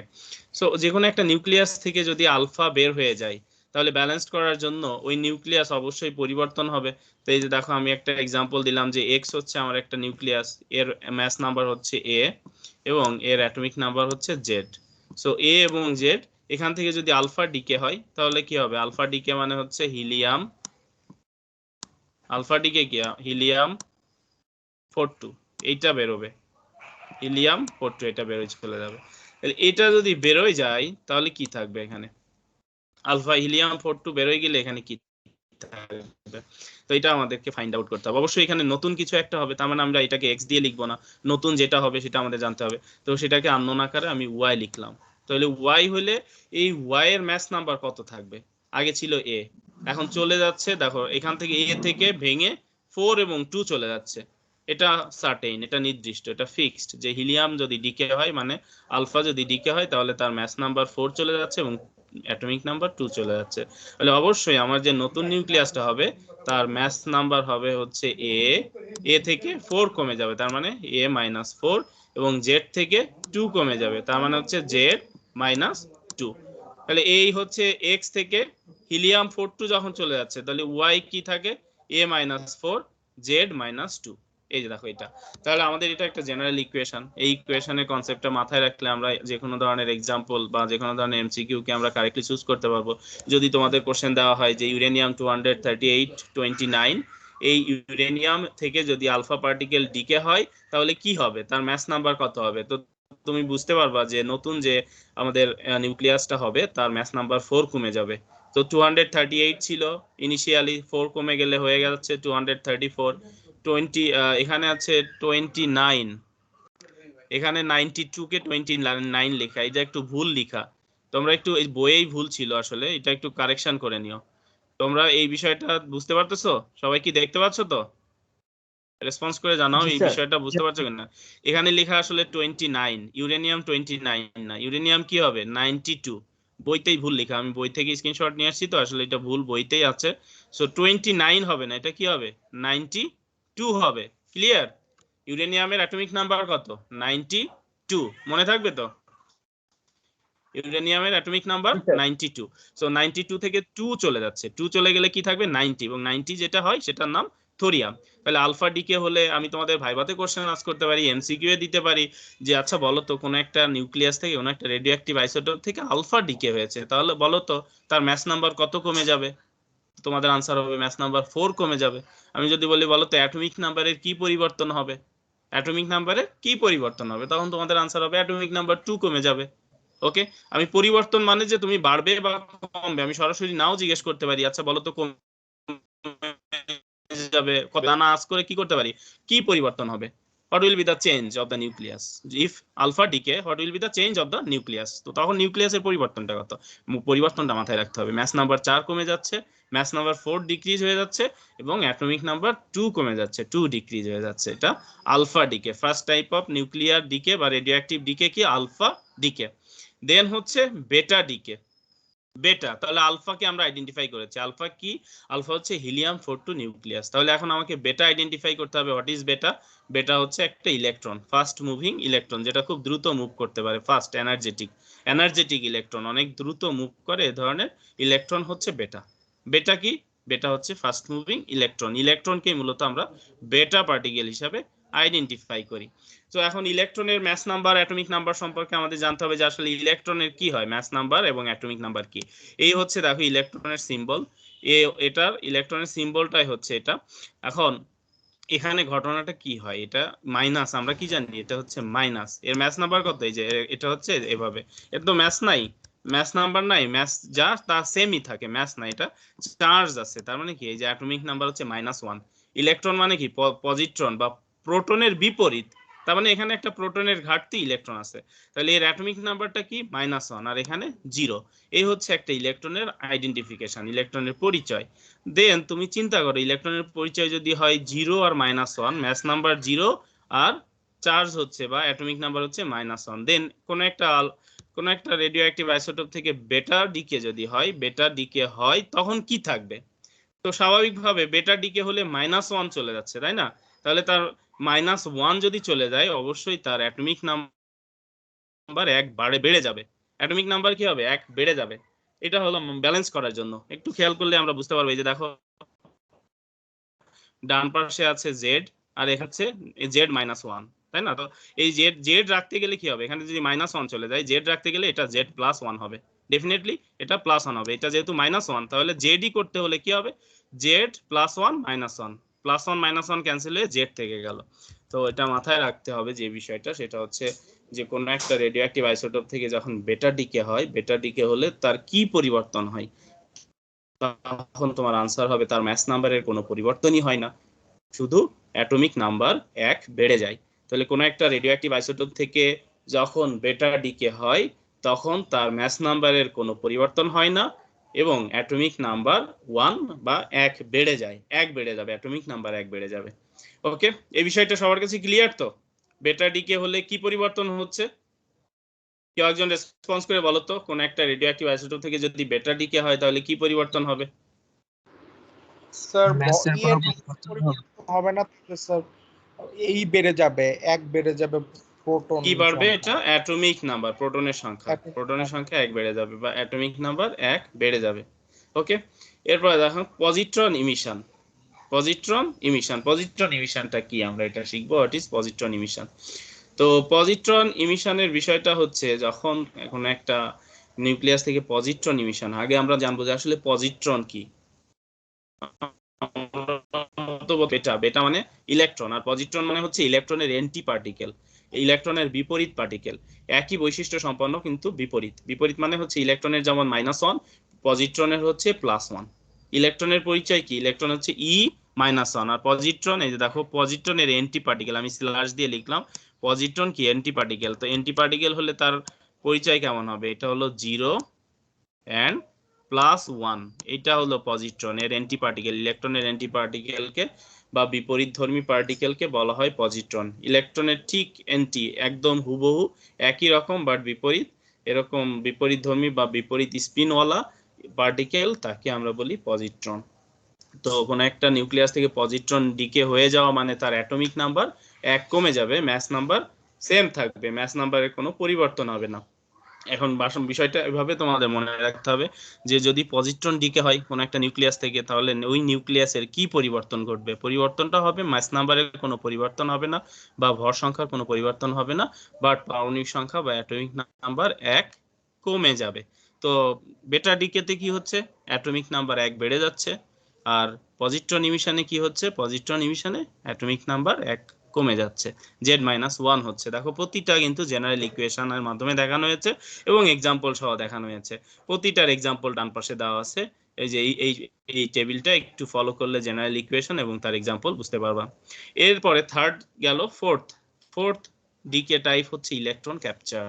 সো যে কোনো একটা নিউক্লিয়াস থেকে যদি আলফা বের হয়ে যায় তাহলে ব্যালেন্স করার জন্য ওই নিউক্লিয়াস অবশ্যই পরিবর্তন হবে। তো এই যে দেখো আমি একটা এক্সাম্পল দিলাম যে এক্স হচ্ছে আমার একটা নিউক্লিয়াস, এর মাস নাম্বার হচ্ছে এ এবং এর অ্যাটমিক নাম্বার হচ্ছে জেড। সো এ এবং জেড এখান থেকে যদি আলফা ডিকে হয় তাহলে কি হবে? আলফা ডিকে মানে হচ্ছে হিলিয়াম, আলফা ডিকে কি হিলিয়াম 42 এইটা বেরোবে, হিলিয়াম 42 এটা বেরোয় চলে যাবে। এটা যদি বেরোয় যায় তাহলে কি থাকবে এখানে? আলফা হিলিয়াম 42 বেরোয় গেলে এখানে কি থাকবে? তো এটা আমাদেরকে ফাইন্ড আউট করতে হবে। অবশ্যই এখানে নতুন কিছু একটা হবে, তার মানে আমরা এটাকে এক্স দিয়ে লিখবো না, নতুন যেটা হবে সেটা আমাদের জানতে হবে। তো সেটাকে আননোন আকারে আমি ওয়াই লিখলাম। তাহলে ওয়াই হলে এই ওয়াই এর ম্যাচ নাম্বার কত থাকবে? আগে ছিল এ, এখন চলে যাচ্ছে, দেখো এখান থেকে এ থেকে ভেঙে 4 এবং 2 চলে যাচ্ছে। এটা সার্টেইন, এটা নির্দিষ্ট, এটা ফিক্সড যে হিলিয়াম যদি ডিকে হয় মানে আলফা যদি ডিকে হয় তাহলে তার ম্যাচ নাম্বার 4 চলে যাচ্ছে এবং অ্যাটমিক নাম্বার 2 চলে যাচ্ছে। তাহলে অবশ্যই আমার যে নতুন নিউক্লিয়াসটা হবে তার ম্যাস নাম্বার হবে হচ্ছে এ থেকে 4 কমে যাবে, তার মানে এ মাইনাস 4, এবং জেড থেকে 2 কমে যাবে, তার মানে হচ্ছে জেড মাইনাস 2। তাহলে এই হচ্ছে এক্স থেকে হিলিয়াম 42 যখন চলে যাচ্ছে তাহলে ওয়াই কি থাকে? এ মাইনাস 4 জেড মাইনাস 2। এই যে দেখো এটা, তাহলে আমাদের এটা একটা জেনারেল ইকুয়েশন। এই ইকুয়েশনের কনসেপ্টটা মাথায় রাখলে আমরা যে কোনো ধরনের এক্সাম্পল বা যে কোনো ধরনের এমসিকিউ কে আমরা কারেক্টলি চুজ করতে পারবো। যদি তোমাদের কোশ্চেন দেওয়া হয় যে ইউরেনিয়াম 238-29, এই ইউরেনিয়াম থেকে যদি আলফা পার্টিকেল ডিকে হয় তাহলে কি হবে, তার ম্যাস নাম্বার কত হবে, তো তুমি বুঝতে পারবা যে নতুন যে আমাদের নিউক্লিয়াসটা হবে তার ম্যাস নাম্বার 4 কমে যাবে। তো 238 ছিল ইনিশিয়ালি, 4 কমে গেলে হয়ে যাচ্ছে 234। 20 এখানে আছে 29, এখানে 92 কে 29 লেখা, এটা একটু ভুল লেখা। তোমরা একটু এই বইয়েই ভুল ছিল আসলে, এটা একটু কারেকশন করে নিও। তোমরা এই বিষয়টা বুঝতে পারতেছো? সবাই কি দেখতে পাচ্ছ তো? রেসপন্স করে জানাও জি এই স্যার। বিষয়টা বুঝতে পারছো কিনা। এখানে লেখা আসলে 29, ইউরেনিয়াম 29 না, ইউরেনিয়াম কি হবে 92। বইতেই ভুল লেখা, আমি বই থেকে স্ক্রিনশট নিয়ে আসছি, তো আসলে এটা ভুল বইতেই আছে। সো 29 হবে না, এটা কি হবে 92 হবে। ক্লিয়ার? ইউরেনিয়ামের অ্যাটমিক নাম্বার কত? 92, মনে থাকবে তো? ইউরেনিয়ামের অ্যাটমিক নাম্বার জি স্যার। 92। সো 92 থেকে 2 চলে যাচ্ছে, 2 চলে গেলে কি থাকবে 90, এবং 90 যেটা হয় সেটার নাম থোরিয়াম। তাহলে আলফা ডিকে হলে আমি তোমাদের ভাইভাতে কোশ্চেন আস্ক করতে পারি, এমসিকিউ এ দিতে পারি যে আচ্ছা বলো তো কোনো একটা নিউক্লিয়াস থেকে কোনো একটা রেডিওঅ্যাক্টিভ আইসোটোপ থেকে আলফা ডিকে হয়েছে, তাহলে বলো তো তার ম্যাস নাম্বার কত কমে যাবে? তোমাদের আনসার হবে ম্যাস নাম্বার 4 কমে যাবে। আমি যদি বলি বলো তো অ্যাটমিক নাম্বারের কি পরিবর্তন হবে, অ্যাটমিক নাম্বারের কি পরিবর্তন হবে, তখন তোমাদের আনসার হবে অ্যাটমিক নাম্বার 2 কমে যাবে। ওকে, আমি পরিবর্তন মানে যে তুমি বাড়বে বা কমবে আমি সরাসরি নাও জিজ্ঞেস করতে পারি, আচ্ছা বলো তো কমে যাবে, কথা না আস্ক করে কি করতে পারি, কি পরিবর্তন হবে, what will be the change of the nucleus if alpha decay, what will be the change of the nucleus। তো তখন নিউক্লিয়াসের পরিবর্তনটা কত, পরিবর্তনটা মাথায় রাখতে হবে। ম্যাস নাম্বার 4 কমে যাচ্ছে, ম্যাস নাম্বার 4 ডিক্রিজ হয়ে যাচ্ছে, এবং অ্যাটমিক নাম্বার 2 কমে যাচ্ছে, 2 ডিক্রিজ হয়ে যাচ্ছে। এটা alpha decay, first type of nuclear decay বা রেডিওঅ্যাক্টিভ ডিকে কি আলফা ডিকে। দেন হচ্ছে বেটা ডিকে। বেটা, তাহলে আলফাকে আমরা আইডেন্টিফাই করেছি, আলফা কি, আলফা হচ্ছে হিলিয়াম 42 নিউক্লিয়াস। তাহলে এখন আমাকে বেটা আইডেন্টিফাই করতে হবে। হোয়াট ইজ বেটা? বেটা হচ্ছে একটা ইলেকট্রন, ফাস্ট মুভিং ইলেকট্রন, যেটা খুব দ্রুত মুভ করতে পারে, ফাস্ট এনার্জেটিক ইলেকট্রন, অনেক দ্রুত মুভ করে এ ধরনের ইলেকট্রন হচ্ছে বেটা। বেটা কি? বেটা হচ্ছে ফাস্ট মুভিং ইলেকট্রন, ইলেকট্রনকে মূলত আমরা বেটা পার্টিকেল হিসাবে আইডেন্টিফাই করি। তো এখন ইলেকট্রনের ম্যাস নাম্বার অ্যাটমিক নাম্বার সম্পর্কে আমাদের জানতে হবে যে আসলে ইলেকট্রনের কি হয়, ম্যাস নাম্বার এবং অ্যাটমিক নাম্বার কি। এই হচ্ছে দেখো ইলেকট্রনের সিম্বল, এটার ইলেকট্রনের সিম্বলটাই হচ্ছে এটা। এখন এখানে ঘটনাটা কি হয়, এটা মাইনাস, আমরা কি জানি এটা হচ্ছে মাইনাস, এর ম্যাস নাম্বার কত, এই যে এটা হচ্ছে এভাবে, এর তো ম্যাস নাই, ম্যাস নাম্বার নাই, ম্যাস যা তা সেমই থাকে, ম্যাস নাই, এটা চার্জ আছে, তার মানে কি এই যে অ্যাটমিক নাম্বার হচ্ছে -1। ইলেকট্রন মানে কি পজিট্রন বা প্রোটনের বিপরীত, তার মানে এখানে একটা প্রোটনের ঘাটতি ইলেকট্রন আছে, তাহলে এর অ্যাটমিক নাম্বারটা কি -1 আর এখানে 0। এই হচ্ছে একটা ইলেকট্রনের আইডেন্টিফিকেশন, ইলেকট্রনের পরিচয়। দেন তুমি চিন্তা করো ইলেকট্রনের পরিচয় যদি হয় 0 আর -1, ম্যাস নাম্বার 0 আর চার্জ হচ্ছে বা অ্যাটমিক নাম্বার হচ্ছে -1, দেন কোন একটা রেডিওঅ্যাক্টিভ আইসোটোপ থেকে বেটা ডিকে যদি হয়, বেটা ডিকে হয় তখন কি থাকবে, তো স্বাভাবিকভাবে বেটা ডিকে হলে -1 চলে যাচ্ছে, তাই না? তাহলে তার -1 যদি চলে যায় অবশ্যই তার অ্যাটমিক নাম্বার 1 বেড়ে যাবে। অ্যাটমিক নাম্বার কি হবে? 1 বেড়ে যাবে। এটা হলো ব্যালেন্স করার জন্য। একটু খেয়াল করলে আমরা বুঝতে পারবো, এই যে দেখো ডান পাশে আছে জেড আর এখানে হচ্ছে জেড -1, তাই না? তো এই জেড জেড রাখতে গেলে কি হবে? এখানে যদি -1 চলে যায়, জেড রাখতে গেলে এটা জেড +1 হবে। ডেফিনেটলি এটা +1 হবে। এটা যেহেতু -1, তাহলে জেডই করতে হলে কি হবে? জেড +1 -1, +1 -1 ক্যান্সেল হয়ে জেড থেকে গেল। তো এটা মাথায় রাখতে হবে যে বিষয়টা, সেটা হচ্ছে যে কোনো একটা রেডিও অ্যাক্টিভ আইসোটোপ থেকে যখন বেটা ডিকে হয়, বেটা ডিকে হলে তার কি পরিবর্তন হয়, তখন তোমার আনসার হবে তার ম্যাস নাম্বারের কোনো পরিবর্তনই হয় না, শুধু অ্যাটমিক নাম্বার 1 বেড়ে যায়। তাহলে কোনো একটা রেডিও অ্যাক্টিভ আইসোটোপ থেকে যখন বেটা ডিকে হয় তখন তার ম্যাস নাম্বারের কোনো পরিবর্তন হয় না এবং অ্যাটমিক নাম্বার 1 বা 1 বেড়ে যায়, 1 বেড়ে যাবে, অ্যাটমিক নাম্বার 1 বেড়ে যাবে। ওকে, এই বিষয়টা সবার কাছে ক্লিয়ার তো? বেটা ডিকে হলে কি পরিবর্তন হচ্ছে? কেউ একজন রেসপন্স করে বলো তো, কোন একটা রেডিও অ্যাক্টিভ আইসোটোপ থেকে যদি বেটা ডিকে হয় তাহলে কি পরিবর্তন হবে? স্যার ম্যাথসের কোনো পরিবর্তন হবে? হবে না স্যার, এই বেড়ে যাবে, 1 বেড়ে যাবে প্রোটন কি বাড়বে? সংখ্যা। এটা অ্যাটমিক নাম্বার, প্রোটনের সংখ্যা, Atomic প্রোটনের number। সংখ্যা 1 বেড়ে যাবে বা অ্যাটমিক নাম্বার 1 বেড়ে যাবে। ওকে, এরপরে দেখো positron emission. Positron emission, positron ইমিশনটা কি আমরা এটা শিখবো। What is positron emission? তো পজিট্রন ইমিশনের বিষয়টা হচ্ছে যখন কোনো একটা নিউক্লিয়াস থেকে পজিট্রন ইমিশন, আগে আমরা জানবো যে আসলে পজিট্রন কি। বেটা, বেটা মানে ইলেকট্রন, আর পজিট্রন মানে হচ্ছে ইলেকট্রনের এন্টি পার্টিকেল, ইলেকট্রনের বিপরীত পার্টিকেল। একই বৈশিষ্ট্য সম্পন্ন কিন্তু বিপরীত। বিপরীত মানে হচ্ছে ইলেকট্রনের যেমন -1, পজিট্রনের হচ্ছে +1। ইলেকট্রনের পরিচয় কি? ইলেকট্রন হচ্ছে E-1, আর পজিট্রন, এই যে দেখো পজিট্রনের এন্টি পার্টিকেল, আমি স্ল্যাশ দিয়ে লিখলাম। পজিট্রন কি? Anti particle. তো এন্টি পার্টিকেল হলে তার পরিচয় কেমন হবে? এটা হলো 0 এন্ড +1। এটা হলো পজিট্রনের এন্টি পার্টিকেল। ইলেকট্রনের এন্টি পার্টিকেলকে বা বিপরীতধর্মী পার্টিকেলকে বলা হয় পজিট্রন। ইলেকট্রনের ঠিক এন্টি, একদম হুবহু একই রকম বাট বিপরীত, এরকম বিপরীতধর্মী বা বিপরীত স্পিনওয়ালা পার্টিকেল, তাকে আমরা বলি পজিট্রন। তো কোনো একটা নিউক্লিয়াস থেকে পজিট্রন ডিকে হয়ে যাওয়া মানে তার অ্যাটমিক নাম্বার 1 কমে যাবে, ম্যাস নাম্বার সেম থাকবে, ম্যাস নাম্বারের কোনো পরিবর্তন হবে না। এখন বিষয়টা এভাবে তোমাদের মনে রাখতে হবে যে যদি পজিট্রন ডিকে হয় কোন একটা নিউক্লিয়াস থেকে, তাহলে ওই নিউক্লিয়াসের কি পরিবর্তন ঘটবে? পরিবর্তনটা হবে মাস নাম্বারের কোনো পরিবর্তন হবে না বা ভর সংখ্যার কোনো পরিবর্তন হবে না, বাট পারমাণবিক সংখ্যা বা অ্যাটমিক নাম্বার 1 কমে যাবে। তো বেটা ডিকেতে কি হচ্ছে? অ্যাটমিক নাম্বার 1 বেড়ে যাচ্ছে। আর পজিট্রন ইমিশনে কি হচ্ছে? পজিট্রন ইমিশনে অ্যাটমিক নাম্বার 1 কমে যাচ্ছে, Z-1 হচ্ছে। দেখো প্রতিটা কিন্তু জেনারেল ইকুয়েশনের মাধ্যমে দেখানো হয়েছে এবং এক্সাম্পল সহ দেখানো হয়েছে। প্রতিটার এক্সাম্পল ডান পাশে দেওয়া আছে। এই যে এই টেবিলটা একটু ফলো করলে জেনারেল ইকুয়েশন এবং তার এক্সাম্পল বুঝতে পারবা। এরপরে থার্ড গেল, ফোর্থ ডিকে টাইপ হচ্ছে ইলেকট্রন ক্যাপচার।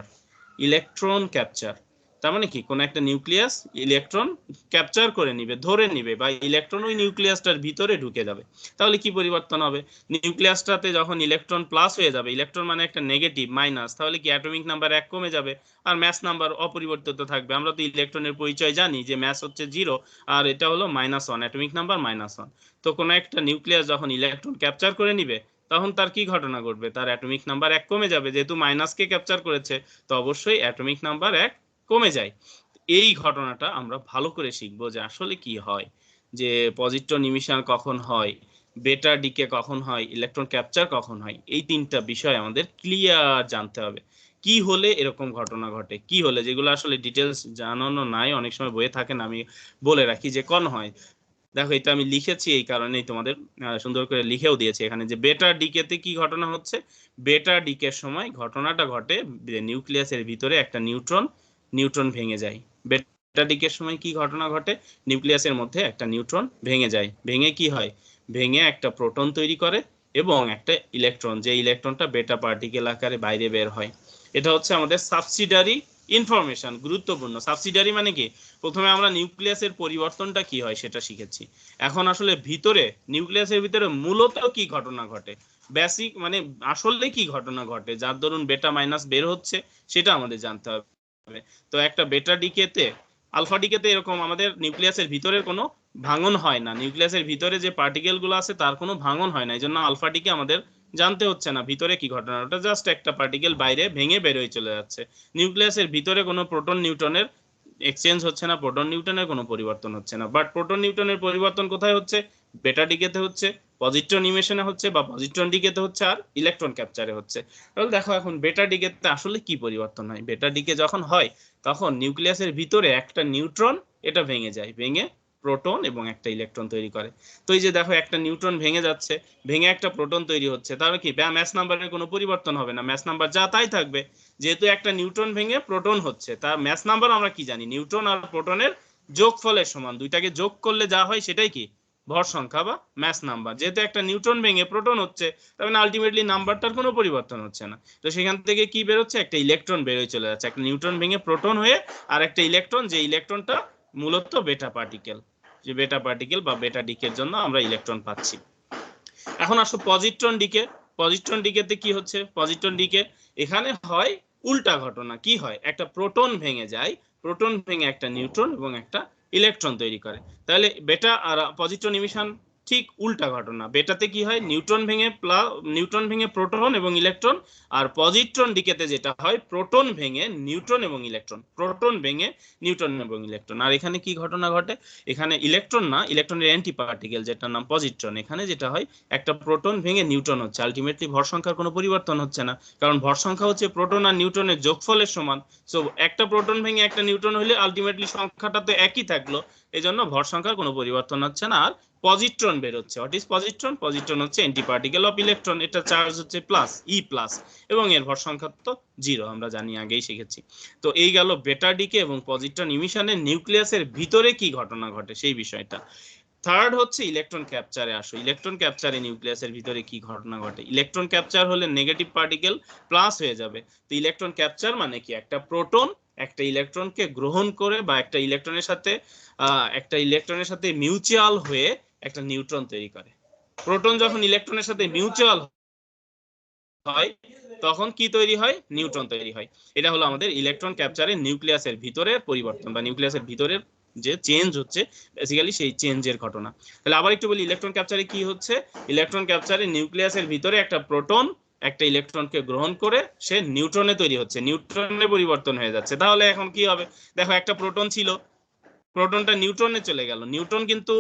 ইলেকট্রন ক্যাপচার তার মানে কি? কোন একটা নিউক্লিয়াস ইলেকট্রন ক্যাপচার করে নিবে, ধরে নিবে, বা ইলেকট্রন ওই নিউক্লিয়াসটার ভিতরে ঢুকে যাবে। তাহলে কি পরিবর্তন হবে? নিউক্লিয়াসটাতে যখন ইলেকট্রন প্লাস হয়ে যাবে, ইলেকট্রন মানে একটা নেগেটিভ মাইনাস, তাহলে কি অ্যাটমিক নাম্বার 1 কমে যাবে আর ম্যাস নাম্বার অপরিবর্তিত থাকবে। আমরা তো ইলেকট্রনের পরিচয় জানি যে ম্যাস হচ্ছে 0 আর এটা হলো -1, অ্যাটমিক নাম্বার -1। তো কোন একটা নিউক্লিয়াস যখন ইলেকট্রন ক্যাপচার করে নিবে তখন তার কি ঘটনা ঘটবে? তার অ্যাটমিক নাম্বার 1 কমে যাবে, যেহেতু মাইনাসকে ক্যাপচার করেছে, তো অবশ্যই অ্যাটমিক নাম্বার 1 কমে যায়। এই ঘটনাটা আমরা ভালো করে শিখবো যে আসলে কি হয়, যে পজিট্রন ইমিশন কখন হয়, বেটা ডিকে কখন হয়, ইলেকট্রন ক্যাপচার কখন হয়। এই তিনটা বিষয় আমাদের ক্লিয়ার জানতে হবে। কি হলে এরকম ঘটনা ঘটে, কি হলে, যেগুলো আসলে ডিটেলস জানানো নাই, অনেক সময় বইয়ে থাকে না, আমি বলে রাখি যে কোন হয়। দেখো এটা আমি লিখেছি এই কারণেই তোমাদের সুন্দর করে লিখেও দিয়েছি এখানে, যে বেটা ডিকেতে কি ঘটনা হচ্ছে। বেটা ডিকের সময় ঘটনাটা ঘটে নিউক্লিয়াসের ভিতরে একটা নিউট্রন ভেঙে যায়। বেটা ডিকের সময় কি ঘটনা ঘটে? নিউক্লিয়াসের মধ্যে একটা নিউট্রন ভেঙে যায়, ভেঙে কি হয়? ভেঙে একটা প্রোটন তৈরি করে এবং একটা ইলেকট্রন, যে ইলেকট্রনটা বেটা পার্টিকেল আকারে বাইরে বের হয়। এটা হচ্ছে আমাদের সাবসিডারি ইনফরমেশন, গুরুত্বপূর্ণ। সাবসিডারি মানে কি? প্রথমে আমরা নিউক্লিয়াসের পরিবর্তনটা কি হয় সেটা শিখেছি, এখন আসলে ভিতরে নিউক্লিয়াসের ভিতরে মূলত কি ঘটনা ঘটে, বেসিক মানে আসলে কি ঘটনা ঘটে যার দরুন বেটা মাইনাস বের হচ্ছে, সেটা আমাদের জানতে হবে। তো একটা বেটা ডিকেতে আলফা ডিকেতে এরকম আমাদের নিউক্লিয়াসের ভিতরে কোনো ভাঙন হয় না, নিউক্লিয়াসের ভিতরে যে পার্টিকেল গুলো আছে তার কোনো ভাঙন হয় না, এই জন্য আলফা ডিকে আমাদের জানতে হচ্ছে না ভিতরে কি ঘটনা, ওটা জাস্ট একটা পার্টিকেল বাইরে ভেঙে বেরোয় চলে যাচ্ছে। নিউক্লিয়াসের ভিতরে কোনো প্রোটন নিউট্রনের এক্সচেঞ্জ হচ্ছে না, প্রোটন নিউট্রনের কোনো পরিবর্তন হচ্ছে না। বাট প্রোটন নিউট্রনের পরিবর্তন কোথায় হচ্ছে? বেটা ডিকেতে হচ্ছে, পজিট্রন ইমিশনে হচ্ছে বা পজিট্রন ডিকেতে হচ্ছে, আর ইলেকট্রন ক্যাপচারে হচ্ছে। তাহলে দেখো এখন বেটা ডিকেতে আসলে কি পরিবর্তন হয়। বেটা ডিকে যখন হয় তখন নিউক্লিয়াসের ভিতরে একটা নিউট্রন এটা ভেঙে যায়, ভেঙে প্রোটন এবং একটা ইলেকট্রন তৈরি করে। তো এই যে দেখো একটা নিউট্রন ভেঙে যাচ্ছে, ভেঙে একটা প্রোটন তৈরি হচ্ছে, তাহলে কি ম্যাস নাম্বারের কোনো পরিবর্তন হবে না, ম্যাস নাম্বার যা তাই থাকবে। যেহেতু একটা নিউট্রন ভেঙে প্রোটন হচ্ছে, তার ম্যাস নাম্বার আমরা কি জানি, নিউট্রন আর প্রোটনের যোগফলের সমান, দুইটাকে যোগ করলে যা হয় সেটাই কি ভর সংখ্যা বা ম্যাস নাম্বার। যেহেতু একটা নিউট্রন ভেঙে প্রোটন হচ্ছে, তার মানে আলটিমেটলি নাম্বারটার কোনো পরিবর্তন হচ্ছে না। তো সেখান থেকে কি বেরোচ্ছে, একটা ইলেকট্রন বেরোয় চলে যাচ্ছে, একটা নিউট্রন ভেঙে প্রোটন হয়ে আর একটা ইলেকট্রন, যে ইলেকট্রনটা মূলত বেটা পার্টিকেল, যে বেটা পার্টিকেল বা বেটা ডিকের জন্য আমরা ইলেকট্রন পাচ্ছি। এখন আসো পজিট্রন ডিকে। পজিট্রন ডিকেতে কি হচ্ছে? পজিট্রন ডিকে এখানে হয় উল্টা ঘটনা। কি হয়? একটা প্রোটন ভেঙে যায়, প্রোটন ভেঙে একটা নিউট্রন এবং একটা ইলেকট্রন তৈরি করে। তাহলে বেটা আর পজিট্রন ইমিশন ঠিক উল্টা ঘটনা। বেটাতে কি হয়, নিউট্রন ভেঙে প্রোটন এবং ইলেকট্রন, আর পজিট্রন ডিকেতে যেটা হয় প্রোটন ভেঙে নিউট্রন এবং ইলেকট্রন, প্রোটন ভেঙে নিউট্রন এবং ইলেকট্রন। আর এখানে কি ঘটনা ঘটে, এখানে ইলেকট্রন না, ইলেকট্রনের অ্যান্টি পার্টিকেল যেটার নাম পজিট্রন, এখানে যেটা হয় একটা প্রোটন ভেঙে নিউট্রন হচ্ছে, আলটিমেটলি ভর সংখ্যার কোনো পরিবর্তন হচ্ছে না, কারণ ভর সংখ্যা হচ্ছে প্রোটন আর নিউট্রনের যোগফলের সমান। সো একটা প্রোটন ভেঙে একটা নিউট্রন হলে আলটিমেটলি সংখ্যাটা তো একই থাকলো, এই জন্য ভর সংখ্যার কোনো পরিবর্তন হচ্ছে না। আর পজিট্রন বের হচ্ছে। What is positron? পজিট্রন হচ্ছে অ্যান্টি পার্টিকেল অফ ইলেকট্রন, এটা চার্জ হচ্ছে প্লাস, ই প্লাস, এবং এর ভর সংখ্যা তো জিরো, আমরা জানি, আগেই শিখেছি। তো এই গেল বেটা ডিকে এবং পজিট্রন ইমিশনের নিউক্লিয়াসের ভিতরে কি ঘটনা ঘটে সেই বিষয়টা। থার্ড হচ্ছে ইলেকট্রন ক্যাপচারে আসো। ইলেকট্রন ক্যাপচারে নিউক্লিয়াসের ভিতরে কি ঘটনা ঘটে? ইলেকট্রন ক্যাপচার হলে নেগেটিভ পার্টিকেল প্লাস হয়ে যাবে। তো ইলেকট্রন ক্যাপচার মানে কি, একটা প্রোটন একটা ইলেকট্রনকে গ্রহণ করে বা একটা ইলেকট্রনের সাথে মিউচুয়াল হয়ে একটা নিউট্রন তৈরি করে। প্রোটন যখন ইলেকট্রনের সাথে মিউচুয়াল হয় তখন কি তৈরি হয়? নিউট্রন তৈরি হয়। এটা হলো আমাদের ইলেকট্রন ক্যাপচারের নিউক্লিয়াসের ভিতরের পরিবর্তন বা নিউক্লিয়াসের ভিতরের যে চেঞ্জ হচ্ছে, বেসিক্যালি সেই চেঞ্জের ঘটনা। তাহলে আবার একটু বলি, ইলেকট্রন ক্যাপচারে কি হচ্ছে? ইলেকট্রন ক্যাপচারে নিউক্লিয়াসের ভিতরে একটা প্রোটন একটা ইলেকট্রনকে গ্রহণ করে সে নিউট্রনে তৈরি হচ্ছে, নিউট্রনে পরিবর্তন হয়ে যাচ্ছে। তাহলে এখন কি হবে? দেখো একটা প্রোটন ছিল, প্রোটনটা নিউট্রনে চলে গেল। নিউট্রন কিন্তু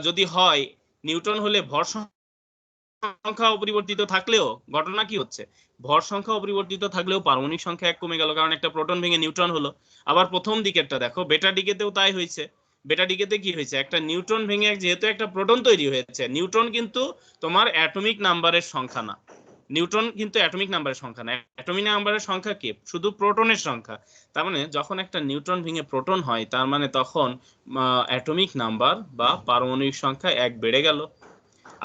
যদি হয়, নিউট্রন হলে ভর সংখ্যা অপরিবর্তিত থাকলেও ঘটনা কি হচ্ছে, ভর সংখ্যা অপরিবর্তিত থাকলেও পারমাণবিক সংখ্যা এক কমে গেল, কারণ একটা প্রোটন ভেঙে নিউট্রন হলো। আবার প্রথম দিকেরটা দেখো, বেটা ডিকেতেও তাই হয়েছে। বেটা ডিকেতে কি হয়েছে, একটা নিউট্রন ভেঙে যেহেতু একটা প্রোটন তৈরি হয়েছে, নিউট্রন কিন্তু তোমার অ্যাটমিক নাম্বারের সংখ্যা না, নিউট্রন কিন্তু অ্যাটমিক নাম্বারের সংখ্যা না, অ্যাটমিক নাম্বারের সংখ্যা কি, শুধু প্রোটনের সংখ্যা। তার মানে যখন একটা নিউট্রন ভেঙে প্রোটন হয়, তার মানে তখন অ্যাটমিক নাম্বার বা পারমাণবিক সংখ্যা এক বেড়ে গেল।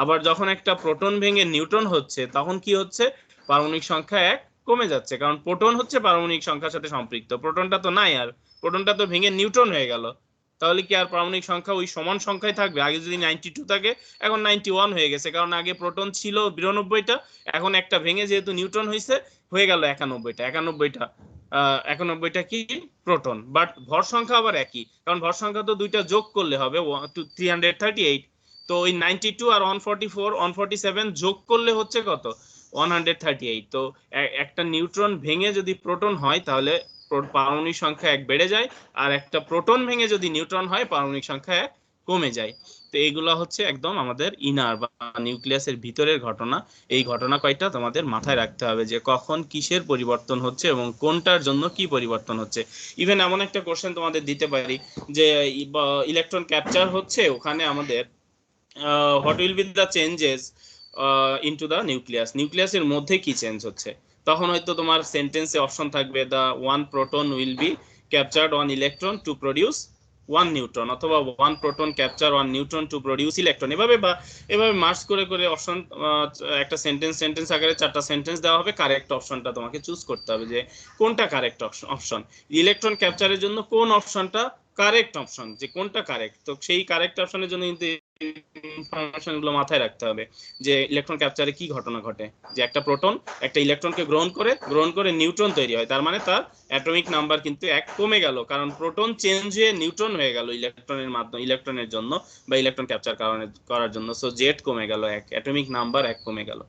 আবার যখন একটা প্রোটন ভেঙে নিউট্রন হচ্ছে, তখন কি হচ্ছে, পারমাণবিক সংখ্যা এক কমে যাচ্ছে, কারণ প্রোটন হচ্ছে পারমাণবিক সংখ্যার সাথে সম্পৃক্ত, প্রোটনটা তো নাই, আর প্রোটনটা তো ভেঙে নিউট্রন হয়ে গেল। তাহলে কি আর পারমাণবিক সংখ্যা ওই সমান সংখ্যায় থাকবে? আগে যদি 92 থাকে, এখন 91 হয়ে গেছে, কারণ আগে প্রোটন ছিল 92টা, এখন একটা ভেঙে যেহেতু নিউট্রন হয়েছে, হয়ে গেল 91টা কি প্রোটন। বাট ভর সংখ্যা আবার একই, কারণ ভর সংখ্যা তো দুইটা যোগ করলে হবে 338। তো ওই 92 আর 147 যোগ করলে হচ্ছে কত, 138। তো একটা নিউট্রন ভেঙে যদি প্রোটন হয়, তাহলে পারমাণবিক সংখ্যা এক বেড়ে যায়, আর একটা প্রোটন ভেঙে যদি নিউট্রন হয়, পারমাণবিক সংখ্যা এক কমে যায়। তো এইগুলা হচ্ছে একদম আমাদের ইনার বা নিউক্লিয়াসের ভিতরের ঘটনা। এই ঘটনা কয়টা তোমাদের মাথায় রাখতে হবে, যে কখন কিসের পরিবর্তন হচ্ছে এবং কোনটার জন্য কি পরিবর্তন হচ্ছে। ইভেন এমন একটা কোশ্চেন তোমাদের দিতে পারি যে ইলেকট্রন ক্যাপচার হচ্ছে, ওখানে আমাদের what will be the changes into the nucleus, নিউক্লিয়াসের মধ্যে কি চেঞ্জ হচ্ছে। তখন হয়তো তোমার সেন্টেন্সে অপশন থাকবে, the one proton will be captured one electron to produce one neutron, অথবা one proton capture one neutron to produce electron। এভাবে মার্চ করে করে অপশন, একটা সেন্টেন্স আকারে 4টা সেন্টেন্স দেওয়া হবে, কারেক্ট অপশনটা তোমাকে চুজ করতে হবে যে কোনটা কারেক্ট অপশন। ইলেকট্রন ক্যাপচারের জন্য কোন অপশনটা কারেক্ট অপশন, যে কোনটা কারেক্ট। তো সেই কারেক্ট অপশনের জন্য কিন্তু ইনফরমেশন গুলো মাথায় রাখতে হবে যে ইলেকট্রন ক্যাপচারে কি ঘটনা ঘটে, যে একটা প্রোটন একটা ইলেকট্রনকে গ্রহণ করে নিউট্রন তৈরি হয়, তার মানে তার অ্যাটমিক নাম্বার কিন্তু 1 কমে গেল, কারণ প্রোটন চেঞ্জ হয়ে নিউট্রন হয়ে গেল ইলেকট্রনের জন্য বা ইলেকট্রন ক্যাপচার করার জন্য। সো জেড কমে গেল 1, অ্যাটমিক নাম্বার 1 কমে গেল।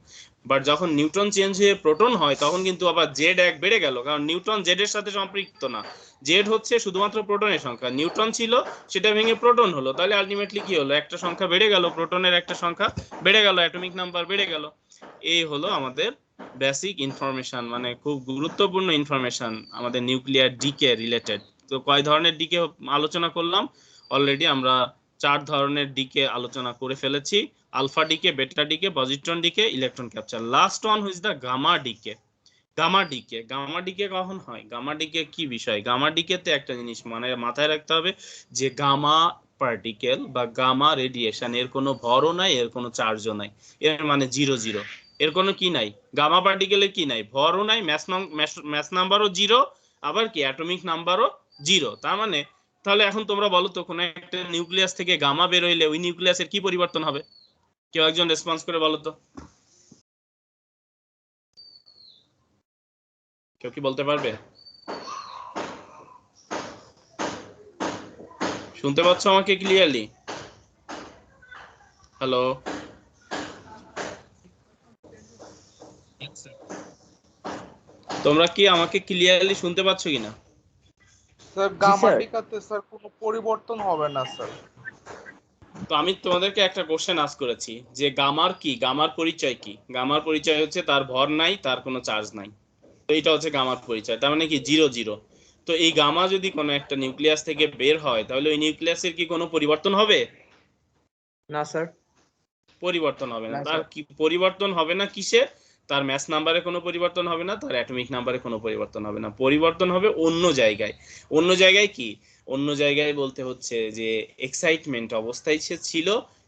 বাট যখন নিউট্রন চেঞ্জ হয়ে প্রোটন হয় তখন কিন্তু আবার জেড 1 বেড়ে গেল, কারণ নিউট্রন জেড এর সাথে সম্পৃক্ত না। জেড হচ্ছে শুধুমাত্র প্রোটনের সংখ্যা, নিউট্রন ছিল সেটা ভেঙে প্রোটন হলো, তাহলে আলটিমেটলি কি হলো, একটা সংখ্যা বেড়ে গেল, প্রোটনের একটা সংখ্যা বেড়ে গেল, অ্যাটমিক নাম্বার বেড়ে গেল। এই হলো আমাদের বেসিক ইনফরমেশন, মানে খুব গুরুত্বপূর্ণ ইনফরমেশন আমাদের নিউক্লিয়ার ডিকে রিলেটেড। তো কয় ধরনের ডিকে আলোচনা করলাম? অলরেডি আমরা 4 ধরনের ডিকে আলোচনা করে ফেলেছি: alpha decay, beta decay, positron decay, electron capture. Last one which is the gamma decay. Gamma decay কখন হয়? গামা ডিকে কি বিষয়? গামা ডিকেতে একটা জিনিস মানে মাথায় রাখতে হবে যে গামা পার্টিকেল বা গামা রেডিয়েশন এর কোনো ভরও নাই, এর কোনো চার্জও নাই, এর মানে 0 0। এর কোনো কি নাই, গামা পার্টিকেলের কি নাই, ভরও নাই, ম্যাস নাম্বারও 0, আবার কি অ্যাটমিক নাম্বারও 0। তার মানে তাহলে এখন তোমরা বলো তো, কোন একটা নিউক্লিয়াস থেকে গামা বের হইলে ওই নিউক্লিয়াসের কি পরিবর্তন হবে? কেউ একজন রেসপন্স করে বলো তো, কেউ কি বলতে পারবে? শুনতে পাচ্ছ আমাকে ক্লিয়ারলি? হ্যালো, তোমরা কি আমাকে ক্লিয়ারলি শুনতে পাচ্ছ কিনা? স্যার গামা ডিকাতে স্যার কোনো পরিবর্তন হবে না স্যার। তো আমি তোমাদেরকে একটা কোশ্চেন আস্ক করেছি যে গামার কি, গামার পরিচয় কি? গামার পরিচয় হচ্ছে তার ভর নাই, তার কোনো চার্জ নাই। তো এটা হচ্ছে গামার পরিচয়, তার মানে কি 0 0। তো এই গামা যদি কোনো একটা নিউক্লিয়াস থেকে বের হয় তাহলে ওই নিউক্লিয়াসের কি কোনো পরিবর্তন হবে? না স্যার। পরিবর্তন হবে না। না, তার স্যার। কি পরিবর্তন হবে না? কিসে? তার ম্যাস নাম্বারে কোনো পরিবর্তন হবে না, তার অ্যাটমিক নাম্বারে কোনো পরিবর্তন হবে না, পরিবর্তন হবে অন্য জায়গায়। অন্য জায়গায় কি? অন্য জায়গায় বলতে হচ্ছে যে এক্সাইটমেন্ট অবস্থায় সে ছিল,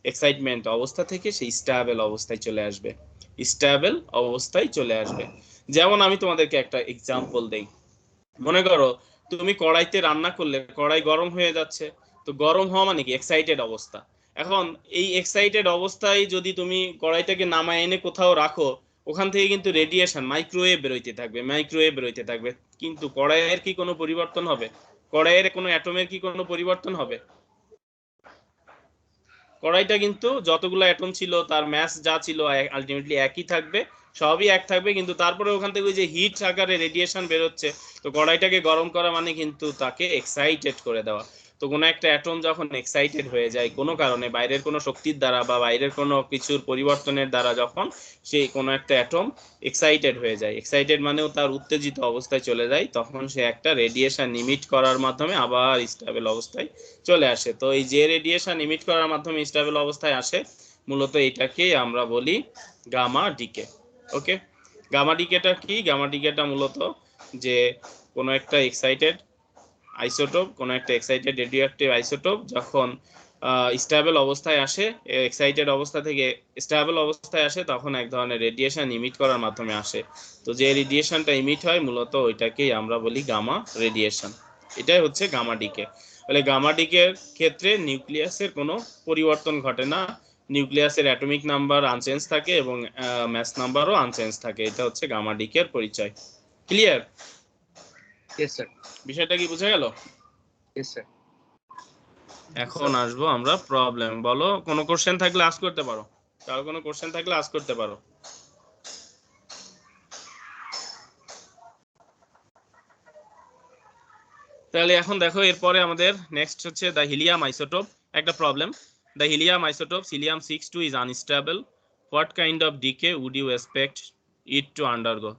এক্সাইটমেন্ট অবস্থা থেকে সে স্টেবল অবস্থায় চলে আসবে, স্টেবল অবস্থায় চলে আসবে। যেমন আমি তোমাদেরকে একটা এক্সাম্পল দেই। মনে করো তুমি কড়াইতে রান্না করলে, কড়াই গরম হয়ে যাচ্ছে, তো গরম হওয়া মানে কি? এক্সাইটেড অবস্থা। এখন এই এক্সাইটেড অবস্থায় যদি তুমি কড়াইটাকে নামায় এনে কোথাও রাখো, ওখান থেকে কিন্তু রেডিয়েশন মাইক্রোওয়েভ বেরোইতে থাকবে, মাইক্রোওয়েভ বেরোইতে থাকবে, কিন্তু কড়াইয়ের কি কোনো পরিবর্তন হবে? কড়াইয়ের কোনো অ্যাটমের কি কোনো পরিবর্তন হবে? কড়াইটা কিন্তু যতগুলো অ্যাটম ছিল তার ম্যাস যা ছিল আলটিমেটলি একই থাকবে, সবই এক থাকবে, কিন্তু তারপরে ওখান থেকে ওই যে হিট আকারে রেডিয়েশন বেরোচ্ছে, তো কড়াইটাকে গরম করা মানে কিন্তু তাকে এক্সাইটেড করে দেওয়া। তো কোনো একটা অ্যাটম যখন এক্সাইটেড হয়ে যায় কোনো কারণে, বাইরের কোনো শক্তির দ্বারা বা বাইরের কোনো কিছুর পরিবর্তনের দ্বারা, যখন সেই কোনো একটা অ্যাটম এক্সাইটেড হয়ে যায়, এক্সাইটেড মানেও তার উত্তেজিত অবস্থায় চলে যায়, তখন সে একটা রেডিয়েশন ইমিট করার মাধ্যমে আবার স্টেবল অবস্থায় চলে আসে। তো এই যে রেডিয়েশন ইমিট করার মাধ্যমে স্টেবল অবস্থায় আসে, মূলত এটাকে আমরা বলি গামা ডিকে। ওকে, গামা ডিকেটা কি? গামা ডিকেটা মূলত যে কোনো একটা এক্সাইটেড আইসোটোপ, কোনো একটা এক্সাইটেড রেডিওঅ্যাক্টিভ আইসোটোপ যখন স্টেবল অবস্থায় আসে, এক্সাইটেড অবস্থা থেকে স্টেবল অবস্থায় আসে, তখন এক ধরনের রেডিয়েশন ইমিট করার মাধ্যমে আসে। তো যে রেডিয়েশনটা ইমিট হয় মূলত ওইটাকেই আমরা বলি গামা রেডিয়েশন। এটাই হচ্ছে গামা ডিকে। তাহলে গামা ডিকের ক্ষেত্রে নিউক্লিয়াসের কোনো পরিবর্তন ঘটে না, নিউক্লিয়াসের অ্যাটমিক নাম্বার আনচেঞ্জ থাকে এবং ম্যাস নাম্বারও আনচেঞ্জ থাকে। এটা হচ্ছে গামা ডিকের পরিচয়। ক্লিয়ার? Yes sir. বিষয়টা কি বোঝা গেল? Yes sir. এখন আসবো আমরা প্রবলেম। বলো, কোনো কোশ্চেন থাকলে আস্ক করতে পারো, কারো কোনো কোশ্চেন থাকলে আস্ক করতে পারো। তাহলে এখন দেখো, এরপরে আমাদের নেক্সট হচ্ছে দ্য হিলিয়াম আইসোটোপ। একটা problem, the helium isotope helium 62 is unstable. What kind of decay would you expect it to undergo?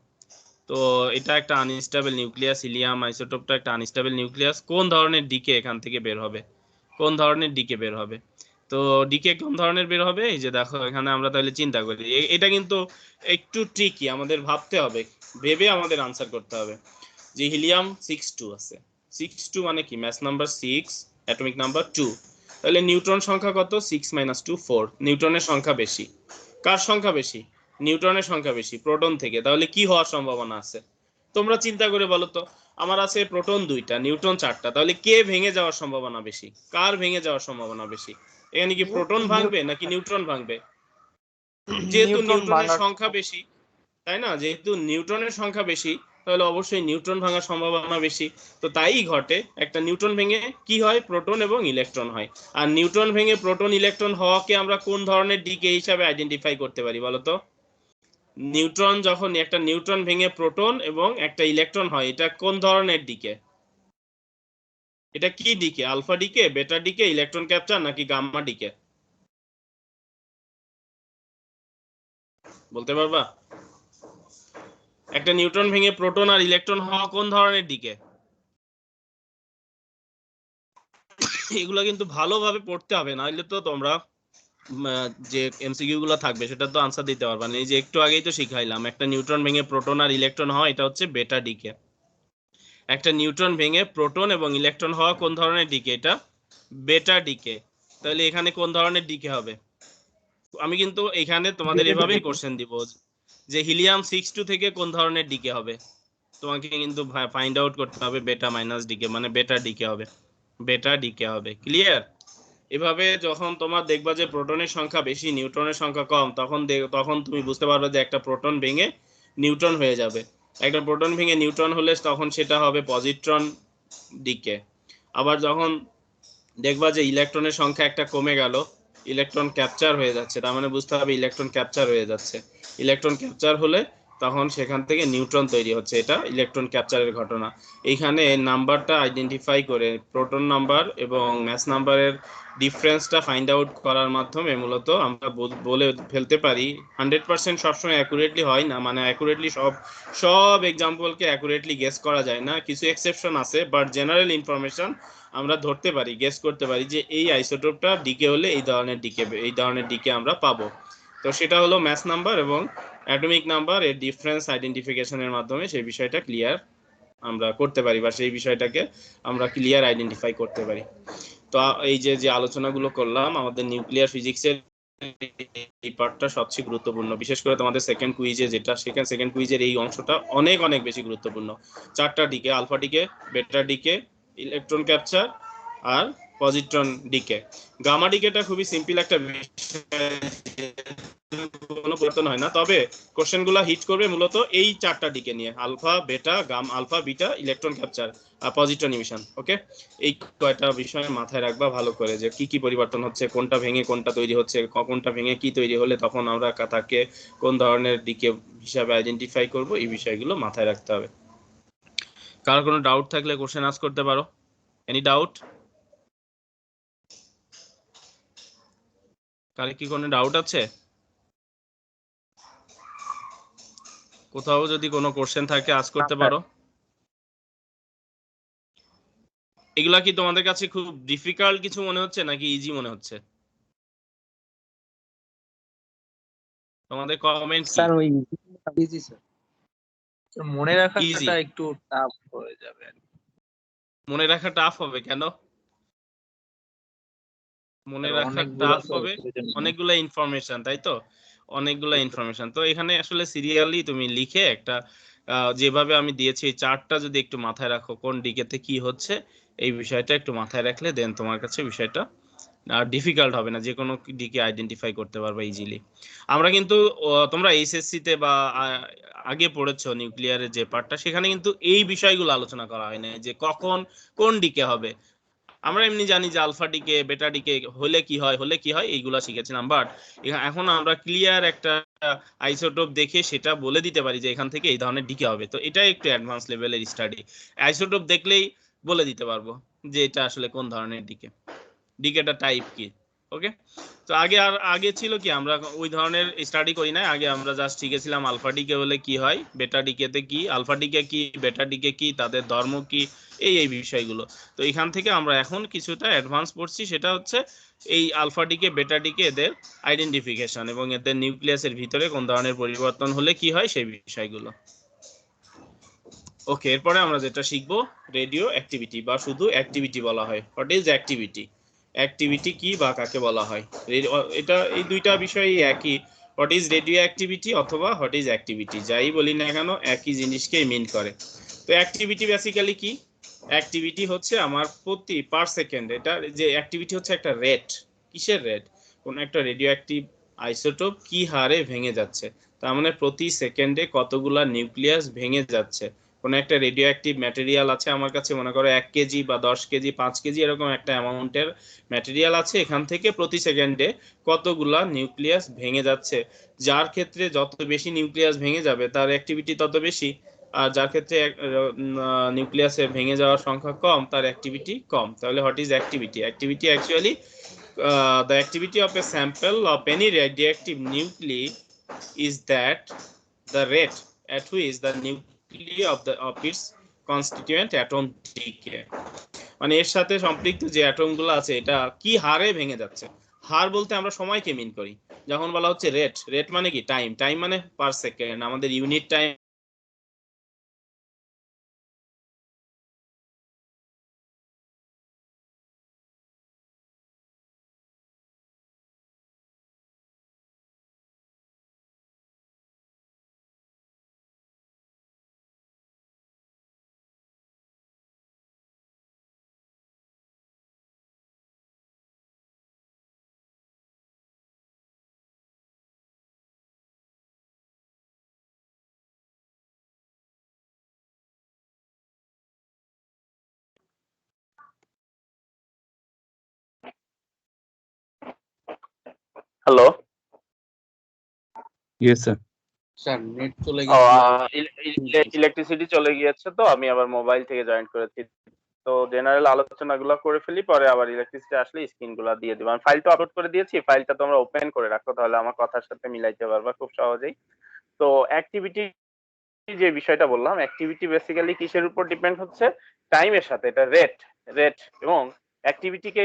তো এটা একটা আনস্টেবল নিউক্লিয়াস, হিলিয়াম আইসোটোপটা একটা আনস্টেবল নিউক্লিয়াস। কোন ধরনের ডিকে এখান থেকে বের হবে? কোন ধরনের ডিকে বের হবে? তো ডিকে কোন ধরনের বের হবে? এই যে দেখো এখানে আমরা তাহলে চিন্তা করি, এটা কিন্তু একটু ট্রিকি, আমাদের ভাবতে হবে, ভেবে আমাদের আনসার করতে হবে। যে হিলিয়াম 62 আছে, 62 মানে কি? Mass number 6, atomic number 2। তাহলে নিউট্রন সংখ্যা কত? 6 - 2 4। নিউট্রনের সংখ্যা বেশি। কার সংখ্যা বেশি? নিউট্রনের সংখ্যা বেশি প্রোটন থেকে। তাহলে কি হওয়ার সম্ভাবনা আছে? তোমরা চিন্তা করে বলো তো। আমার আছে প্রোটন 2টা, নিউট্রন 4টা, তাহলে কে ভেঙে যাওয়ার সম্ভাবনা বেশি? কার ভেঙে যাওয়ার সম্ভাবনা বেশি? এখানে কি প্রোটন ভাঙবে নাকি নিউট্রন ভাঙবে? যেহেতু নিউট্রনের সংখ্যা বেশি, তাই না, যেহেতু নিউট্রনের সংখ্যা বেশি তাহলে অবশ্যই নিউট্রন ভাঙার সম্ভাবনা বেশি। তো তাই ঘটে, একটা নিউট্রন ভেঙে কি হয়, প্রোটন এবং ইলেকট্রন হয়। আর নিউট্রন ভেঙে প্রোটন ইলেকট্রন হওয়াকে আমরা কোন ধরনের ডিকে হিসাবে আইডেন্টিফাই করতে পারি বলো তো? নিউট্রন যখন একটা নিউট্রন ভেঙে প্রোটন এবং একটা ইলেকট্রন হয়, এটা কোন ধরনের ডিকে? এটা কি decay? Alpha decay, beta decay, electron capture নাকি গাম্মা ডিকে? বলতে পারবা? একটা নিউট্রন ভেঙে প্রোটন আর ইলেকট্রন হওয়া কোন ধরনের ডিকে? এগুলো কিন্তু ভালোভাবে পড়তে হবে, নাহলে তো তোমরা যে এমসিকিউ গুলো থাকবে সেটা তো আনসার দিতে পারবা না। এই যে একটু আগেই তো শিখাইলাম, একটা নিউট্রন ভেঙে প্রোটন আর ইলেকট্রন হওয়া এটা হচ্ছে বেটা ডিকে। একটা নিউট্রন ভেঙে প্রোটন এবং ইলেকট্রন হওয়া কোন ধরনের ডিকে? এটা বেটা ডিকে। তাহলে এখানে কোন ধরনের ডিকে হবে? আমি কিন্তু এখানে তোমাদের এভাবেই কোশ্চেন দিব যে হিলিয়াম 62 থেকে কোন ধরনের ডিকে হবে, তোমাকে কিন্তু ফাইন্ড আউট করতে হবে বেটা মাইনাস ডিকে, মানে বেটা ডিকে হবে, বেটা ডিকে হবে। ক্লিয়ার? এভাবে যখন তোমার দেখবা যে প্রোটনের সংখ্যা বেশি নিউট্রনের সংখ্যা কম, তখন তুমি বুঝতে পারবে যে একটা প্রোটন ভেঙে নিউট্রন হয়ে যাবে। একটা প্রোটন ভেঙে নিউট্রন হলে তখন সেটা হবে পজিট্রন ডিকে। আবার যখন দেখবা যে ইলেকট্রনের সংখ্যা একটা কমে গেল, ইলেকট্রন ক্যাপচার হয়ে যাচ্ছে, তার মানে বুঝতে হবে ইলেকট্রন ক্যাপচার হয়ে যাচ্ছে। ইলেকট্রন ক্যাপচার হলে তখন সেখান থেকে নিউট্রন তৈরি হচ্ছে, এটা ইলেকট্রন ক্যাপচারের ঘটনা। এইখানে নাম্বারটা আইডেন্টিফাই করে প্রোটন নাম্বার এবং ম্যাস নাম্বারের ডিফারেন্সটা ফাইন্ড আউট করার মাধ্যমে মূলত আমরা বলে ফেলতে পারি। 100% সবসময় অ্যাকুরেটলি হয় না, মানে অ্যাকুরেটলি সব এক্সাম্পলকে অ্যাকুরেটলি গেস করা যায় না, কিছু এক্সেপশন আছে, বাট জেনারেল ইনফরমেশন আমরা ধরতে পারি, গেস করতে পারি যে এই আইসোটোপটা ডিকে হলে এই ধরনের ডিকে আমরা পাবো। তো সেটা হলো ম্যাস নাম্বার এবং অ্যাটমিক নাম্বার এর ডিফারেন্স আইডেন্টিফিকেশনের মাধ্যমে সেই বিষয়টা ক্লিয়ার আমরা করতে পারি, বা সেই বিষয়টাকে আমরা ক্লিয়ার আইডেন্টিফাই করতে পারি। তো এই যে আলোচনাগুলো করলাম, আমাদের নিউক্লিয়ার ফিজিক্সের এই পার্টটা সবচেয়ে গুরুত্বপূর্ণ, বিশেষ করে তোমাদের সেকেন্ড কুইজে যেটা, সেকেন্ড কুইজের এই অংশটা অনেক অনেক বেশি গুরুত্বপূর্ণ। 4টা decay, alpha decay, beta decay, electron capture আর পজিট্রন ডিকে। গামা ডিকেটা খুবই সিম্পল একটা বিষয়, কোনো পরিবর্তন হয় না, তবে কোশ্চেনগুলো হিট করবে মূলত এই 4টা ডিকে নিয়ে, alpha beta alpha beta, electron capture আর পজিট্রন ইমিশন। ওকে, এই কয়টা বিষয় মাথায় রাখবা ভালো করে, যে কি কি পরিবর্তন হচ্ছে, কোনটা ভেঙে কোনটা তৈরি হচ্ছে, কোনটা ভেঙে কি তৈরি হলে তখন আমরা তাকে কোন ধরনের ডিকে হিসাবে আইডেন্টিফাই করব, এই বিষয়গুলো মাথায় রাখতে হবে। কার কোনো ডাউট থাকলে কোশ্চেন আস্ক করতে পারো। Any doubt? কার কি কোনো ডাউট আছে? কোথাও যদি কোনো কোশ্চেন থাকে আস্ক করতে পারো। এগুলা কি তোমাদের কাছে খুব ডিফিকাল্ট কিছু মনে হচ্ছে নাকি ইজি মনে হচ্ছে? তোমাদের কমেন্ট কি? স্যার ওই ইজি স্যার, মনে Easy? রাখাটা একটু টাফ হয়ে যাবে। মনে রাখা টাফ হবে কেন? মনে স্যার, রাখা অনেকগুলো টাফ তো হবে, সেজন্য। অনেকগুলা ইনফরমেশন, তাই তো? অনেকগুলা ইনফরমেশন, তো এখানে আসলে সিরিয়ালি তুমি লিখে একটা যেভাবে আমি দিয়েছি এই চার্টটা যদি একটু মাথায় রাখো, কোন দিকেতে কি হচ্ছে এই বিষয়টা একটু মাথায় রাখলে দেন তোমার কাছে বিষয়টা আর ডিফিকাল্ট হবে না, যে কোনো দিকে আইডেন্টিফাই করতে পারবে ইজিলি। আমরা কিন্তু তোমরা এইচএসসি তে বা আগে পড়েছো নিউক্লিয়ারের যে পার্টটা, সেখানে কিন্তু এই বিষয়গুলো আলোচনা করা হয় না, যে কখন কোন দিকে হবে। আমরা এমনি জানি যে আলফা ডিকে বেটা ডিকে হলে কি হয় এইগুলা শিখেছিলাম, বাট এখন আমরা ক্লিয়ার একটা আইসোটোপ দেখে সেটা বলে দিতে পারি যে এখান থেকে এই ধরনের ডিকে হবে। তো এটা একটু অ্যাডভান্স লেভেলের স্টাডি, আইসোটোপ দেখলেই বলে দিতে পারবো যে এটা আসলে কোন ধরনের ডিকেটা টাইপ কি। ওকে, তো আগে ছিল কি আমরা ওই ধরনের স্টাডি করি না, আগে আমরা জাস্ট শিখেছিলাম আলফা ডিকে হলে কি হয়, বেটা ডিকেতে কি, আলফা ডিকে কি, বেটা ডিকে কি, তাদের ধর্ম কি, এই বিষয়গুলো। তো এখান থেকে আমরা এখন কিছুটা অ্যাডভান্স পড়ছি, সেটা হচ্ছে এই আলফা ডিকে বেটা ডিকে এদের আইডেন্টিফিকেশন এবং এদের নিউক্লিয়াসের ভিতরে কোন ধরনের পরিবর্তন হলে কি হয় সেই বিষয়গুলো। ওকে, এরপরে আমরা যেটা শিখবো রেডিও অ্যাক্টিভিটি, বা শুধু অ্যাক্টিভিটি বলা হয়। What is activity? অ্যাক্টিভিটি কি বা কাকে বলা হয়? এটা এই দুইটা বিষয়ই একই, হোয়াট ইজ রেডিও অ্যাক্টিভিটি অথবা হোয়াট ইজ অ্যাক্টিভিটি, যাই বলি না কেন একই জিনিসকেই মিন করে। তো অ্যাক্টিভিটি বেসিক্যালি কি? অ্যাক্টিভিটি হচ্ছে আমার প্রতি পার সেকেন্ড, এটা যে অ্যাক্টিভিটি হচ্ছে একটা রেট, কিসের রেট? কোন একটা রেডিও অ্যাক্টিভ আইসোটোপ কি হারে ভেঙে যাচ্ছে, তার মানে প্রতি সেকেন্ডে কতগুলা নিউক্লিয়াস ভেঙে যাচ্ছে। কোন একটা রেডিও অ্যাক্টিভ ম্যাটেরিয়াল আছে আমার কাছে, মনে করো 1 কেজি বা 10 কেজি 5 কেজি এরকম একটা অ্যামাউন্টের ম্যাটেরিয়াল আছে, এখান থেকে প্রতি সেকেন্ডে কতগুলা নিউক্লিয়াস ভেঙে যাচ্ছে। যার ক্ষেত্রে যত বেশি নিউক্লিয়াস ভেঙে যাবে তার অ্যাক্টিভিটি তত বেশি, আর যার ক্ষেত্রে নিউক্লিয়াসে ভেঙে যাওয়ার সংখ্যা কম তার অ্যাক্টিভিটি কম। তাহলে what is activity? Activity actually the activity of a sample of any radioactive nuclei is that the rate at which the nuclei of its constituent atom decay, মানে এর সাথে সম্পৃক্ত যে অ্যাটমগুলো আছে এটা কি হারে ভেঙে যাচ্ছে। হার বলতে আমরা সময়কে মিন করি। যখন বলা হচ্ছে রেট, রেট মানে কি? টাইম, টাইম মানে পার সেকেন্ড, আমাদের unit time. Hello, yes sir. Sir net চলে গেছিল। ইলেকট্রিসিটি চলে গিয়েছে তো আমি আবার মোবাইল থেকে জয়েন করেছি। তো জেনারেল আলোচনাগুলো করে ফেলি, পরে আবার ইলেকট্রিসিটি আসলে স্ক্রিন গুলা দিয়ে দিব। আমি ফাইলটা আপলোড করে দিয়েছি, ফাইলটা তোমরা ওপেন করে রাখো, তাহলে আমার কথার সাথে মিলাইতে পারবা খুব সহজেই। তো অ্যাক্টিভিটি যে বিষয়টা বললাম, অ্যাক্টিভিটি বেসিক্যালি কিসের উপর ডিপেন্ড হচ্ছে? টাইমের সাথে। এটা রেট, রেট এবং অ্যাক্টিভিটিকে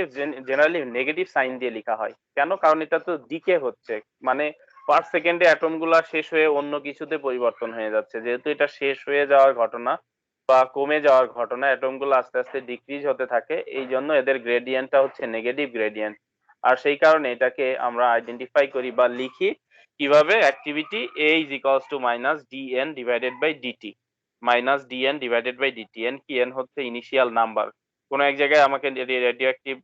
জেনারেলি নেগেটিভ সাইন দিয়ে লেখা হয়। কেন? কারণ এটা তো ডিকে হচ্ছে, মানে পার সেকেন্ডে অ্যাটম গুলা শেষ হয়ে অন্য কিছুতে পরিবর্তন হয়ে যাচ্ছে। যেহেতু এটা শেষ হয়ে যাওয়ার ঘটনা বা কমে যাওয়ার ঘটনা, অ্যাটম গুলো আস্তে আস্তে ডিক্রিজ হতে থাকে, এই জন্য এদের গ্রেডিয়েন্টটা হচ্ছে নেগেটিভ গ্রেডিয়েন্ট। আর সেই কারণে এটাকে আমরা আইডেন্টিফাই করি বা লিখি কিভাবে? Activity A is equals to minus dn divided by dt, minus dn divided by dt। n কি? n হচ্ছে ইনিশিয়াল নাম্বার। কোন এক জায়গায় আমাকে রেডিওঅ্যাক্টিভ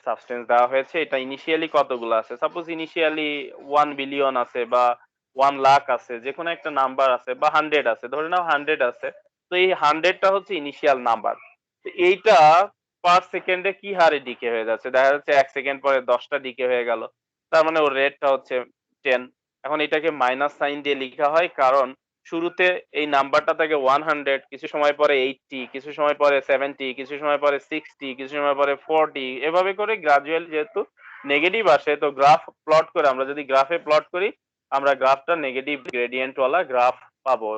সাবস্টেন্স দেওয়া হয়েছে, এটা ইনিশিয়ালি কতগুলো আছে, সাপোজ ইনিশিয়ালি 1 বিলিয়ন আছে বা 1 লাখ আছে, যে কোনো একটা নাম্বার আছে, বা 100 আছে, ধরে নাও 100 আছে। তো এই 100টা হচ্ছে ইনিশিয়াল নাম্বার। তো এইটা পার সেকেন্ডে কি হারে ডিকে হয়ে যাচ্ছে? দেখা যাচ্ছে 1 সেকেন্ড পরে 10টা ডিকে হয়ে গেল, তার মানে ওর রেটটা হচ্ছে 10। এখন এটাকে মাইনাস সাইন দিয়ে লেখা হয়, কারণ শুরুতে এই নাম্বারটা থাকে 100, কিছু সময় পরে 80, কিছু সময় পরে 70, কিছু সময় পরে 60, কিছু সময় পরে 40, এভাবে করে গ্রাজুয়ালি যেহেতু নেগেটিভ আসে, তো গ্রাফ প্লট করে, আমরা যদি গ্রাফে প্লট করি, আমরা গ্রাফটা নেগেটিভ গ্রেডিয়েন্ট ওয়ালা গ্রাফ পাবো।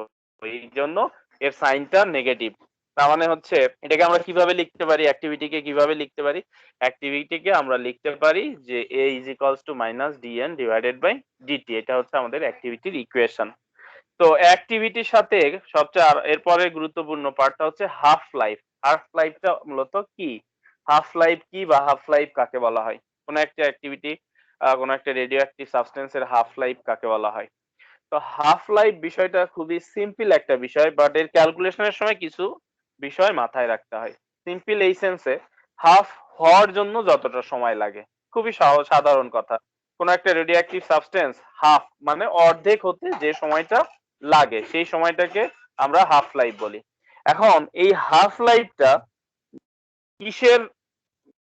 এই জন্য এর সাইনটা নেগেটিভ। তার মানে হচ্ছে এটাকে আমরা কিভাবে লিখতে পারি? অ্যাক্টিভিটিকে কিভাবে লিখতে পারি? অ্যাক্টিভিটিকে আমরা লিখতে পারি যে a is equals to minus dn divided by dt। এটা হচ্ছে আমাদের অ্যাক্টিভিটির ইকুয়েশন। তো অ্যাক্টিভিটির সাথে সবচেয়ে এরপরে গুরুত্বপূর্ণ পার্টটা হচ্ছে হাফ লাইফ। হাফ লাইফটা মূলত কি? হাফ লাইফ কি বা হাফ লাইফ কাকে বলা হয়? কোন একটা অ্যাক্টিভিটি, কোন একটা রেডিও অ্যাক্টিভ সাবস্টেন্সের হাফ লাইফ কাকে বলা হয়? তো হাফ লাইফ বিষয়টা খুবই সিম্পল একটা বিষয়, বাট এর ক্যালকুলেশনের সময় কিছু বিষয় মাথায় রাখতে হয়। সিম্পল এই সেন্সে, হাফ হওয়ার জন্য যতটা সময় লাগে, খুবই সহজ সাধারণ কথা। কোন একটা রেডিওঅ্যাক্টিভ সাবস্টেন্স হাফ মানে অর্ধেক হতে যে সময়টা লাগে, সেই সময়টাকে আমরা হাফ লাইফ বলি। এখন এই হাফ লাইফটা কিসের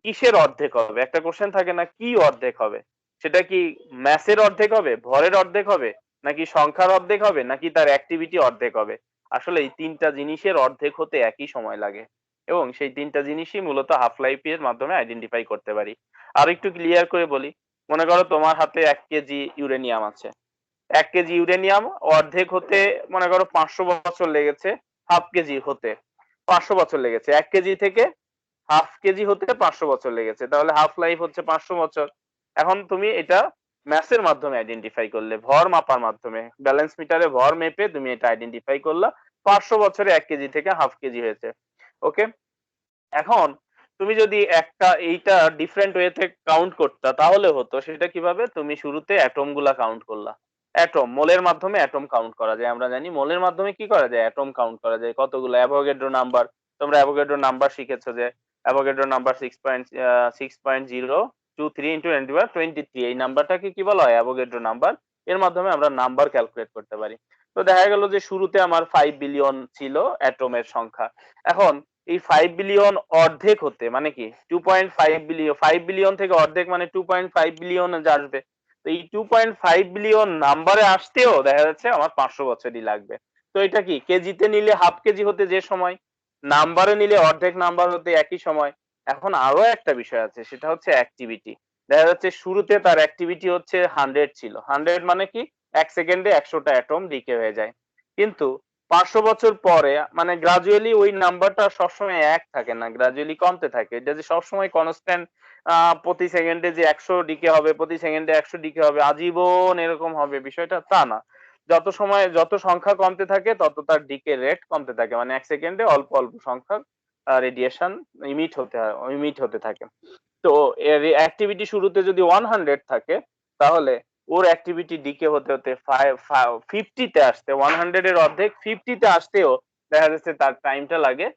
কিসের অর্ধেক হবে? একটা কোশ্চেন থাকে না, কি অর্ধেক হবে? সেটা কি ম্যাসের অর্ধেক হবে, ভরের অর্ধেক হবে, নাকি সংখ্যার অর্ধেক হবে, নাকি তার অ্যাক্টিভিটি অর্ধেক হবে? আসলে এই তিনটা জিনিসের অর্ধেক হতে একই সময় লাগে, এবং সেই তিনটা জিনিসই মূলত হাফ লাইফের মাধ্যমে আইডেন্টিফাই করতে পারি। আর একটু ক্লিয়ার করে বলি, মনে করো তোমার হাতে 1 কেজি ইউরেনিয়াম আছে। 1 কেজি ইউরেনিয়াম অর্ধেক হতে মনে করো 500 বছর লেগেছে, হাফ কেজি হতে 500 বছর লেগেছে। 1 কেজি থেকে হাফ কেজি হতে 500 বছর লেগেছে, তাহলে হাফ লাইফ হচ্ছে 500 বছর। এখন তুমি এটা ম্যাথের মাধ্যমে আইডেন্টিফাই করলে, ভর মাপার মাধ্যমে, ব্যালেন্স মিটারে ভর মেপে তুমি এটা আইডেন্টিফাই করলা, 500 বছরে 1 কেজি থেকে হাফ কেজি হয়েছে। ওকে, এখন তুমি যদি একটা এইটা ডিফারেন্ট ওয়েতে কাউন্ট করতা, তাহলে হতো সেটা কিভাবে? তুমি শুরুতে অ্যাটম গুলা কাউন্ট করলা। অ্যাটম, মোলের মাধ্যমে অ্যাটম কাউন্ট করা যায়, আমরা জানি মোলের মাধ্যমে কি করা যায়, অ্যাটম কাউন্ট করা যায়। কতগুলো? অ্যাভোগাড্রো নাম্বার, তোমরা অ্যাভোগাড্রো নাম্বার শিখেছো যে অ্যাভোগাড্রো নাম্বার 6.023 ইন্টু 10^23 এই নাম্বারটাকে কি বলা হয়? Avogadro number. এর মাধ্যমে আমরা নাম্বার ক্যালকুলেট করতে পারি। তো দেখা গেল যে শুরুতে আমার 5 বিলিয়ন ছিল অ্যাটমের সংখ্যা। এখন এই 5 বিলিয়ন অর্ধেক হতে মানে কি 2.5 বিলিয়ন, 5 বিলিয়ন থেকে অর্ধেক মানে 2.5 বিলিয়ন আসবে। তো এই 2.5 বিলিয়ন নাম্বারে আসতেও দেখা যাচ্ছে আমার 500 বছরই লাগবে। তো এটা কি কেজিতে নিলে হাফ কেজি হতে যে সময়, নাম্বারে নিলে অর্ধেক নাম্বার হতে একই সময়। এখন আরো একটা বিষয় আছে, সেটা হচ্ছে অ্যাক্টিভিটি। দেখা যাচ্ছে শুরুতে তার অ্যাক্টিভিটি হচ্ছে 100 ছিল। 100 মানে কি 1 সেকেন্ডে 100টা অ্যাটম ডিকে হয়ে যায়। কিন্তু 500 বছর পরে মানে গ্রাজুয়ালি ওই নাম্বারটা সবসময় এক থাকে না, গ্রাজুয়ালি কমতে থাকে। এটা যে সবসময় কনস্ট্যান্ট প্রতি সেকেন্ডে যে 100 ডিকে হবে, প্রতি সেকেন্ডে 100 ডিকে হবে, আজীবন এরকম হবে বিষয়টা তা না। যত সংখ্যা কমতে থাকে তত তার ডিকে রেট কমতে থাকে, মানে 1 সেকেন্ডে অল্প অল্প সংখ্যক রেডিয়েশন ইমিট হতে থাকে। তো এর অ্যাক্টিভিটি শুরুতে যদি 100 থাকে, তাহলে ওর অ্যাক্টিভিটি ডিকে হতে হতে 50 তে আসতে, 100 এর অর্ধেক 50 তে আসতেও দেখা যাচ্ছে তার টাইমটা লাগে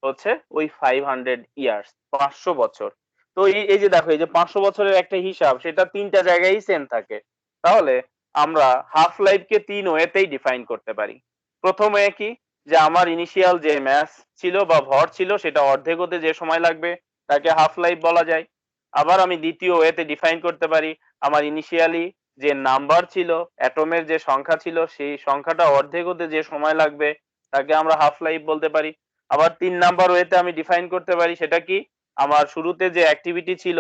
হচ্ছে ওই 500 ইয়ার্স, 500 বছর। তো এই যে দেখো, এই যে 500 বছরের একটা হিসাব, সেটা তিনটা জায়গায় সেম থাকে। তাহলে আমরা হাফ লাইফ কে 3 ওয়েতেই ডিফাইন করতে পারি। প্রথম ওয়ে কি, যে আমার ইনিশিয়াল যে ম্যাস ছিল বা ভর ছিল সেটা অর্ধেক হতে যে সময় লাগবে তাকে হাফ লাইফ বলা যায়। আবার আমি দ্বিতীয় ওয়েতে ডিফাইন করতে পারি, আমার ইনিশিয়ালি যে নাম্বার ছিল, অ্যাটমের যে সংখ্যা ছিল, সেই সংখ্যাটা অর্ধেক হতে যে সময় লাগবে তাকে আমরা হাফ লাইফ বলতে পারি। আবার 3 নাম্বার ওয়েতে আমি ডিফাইন করতে পারি, সেটা কি, আমার শুরুতে যে অ্যাক্টিভিটি ছিল,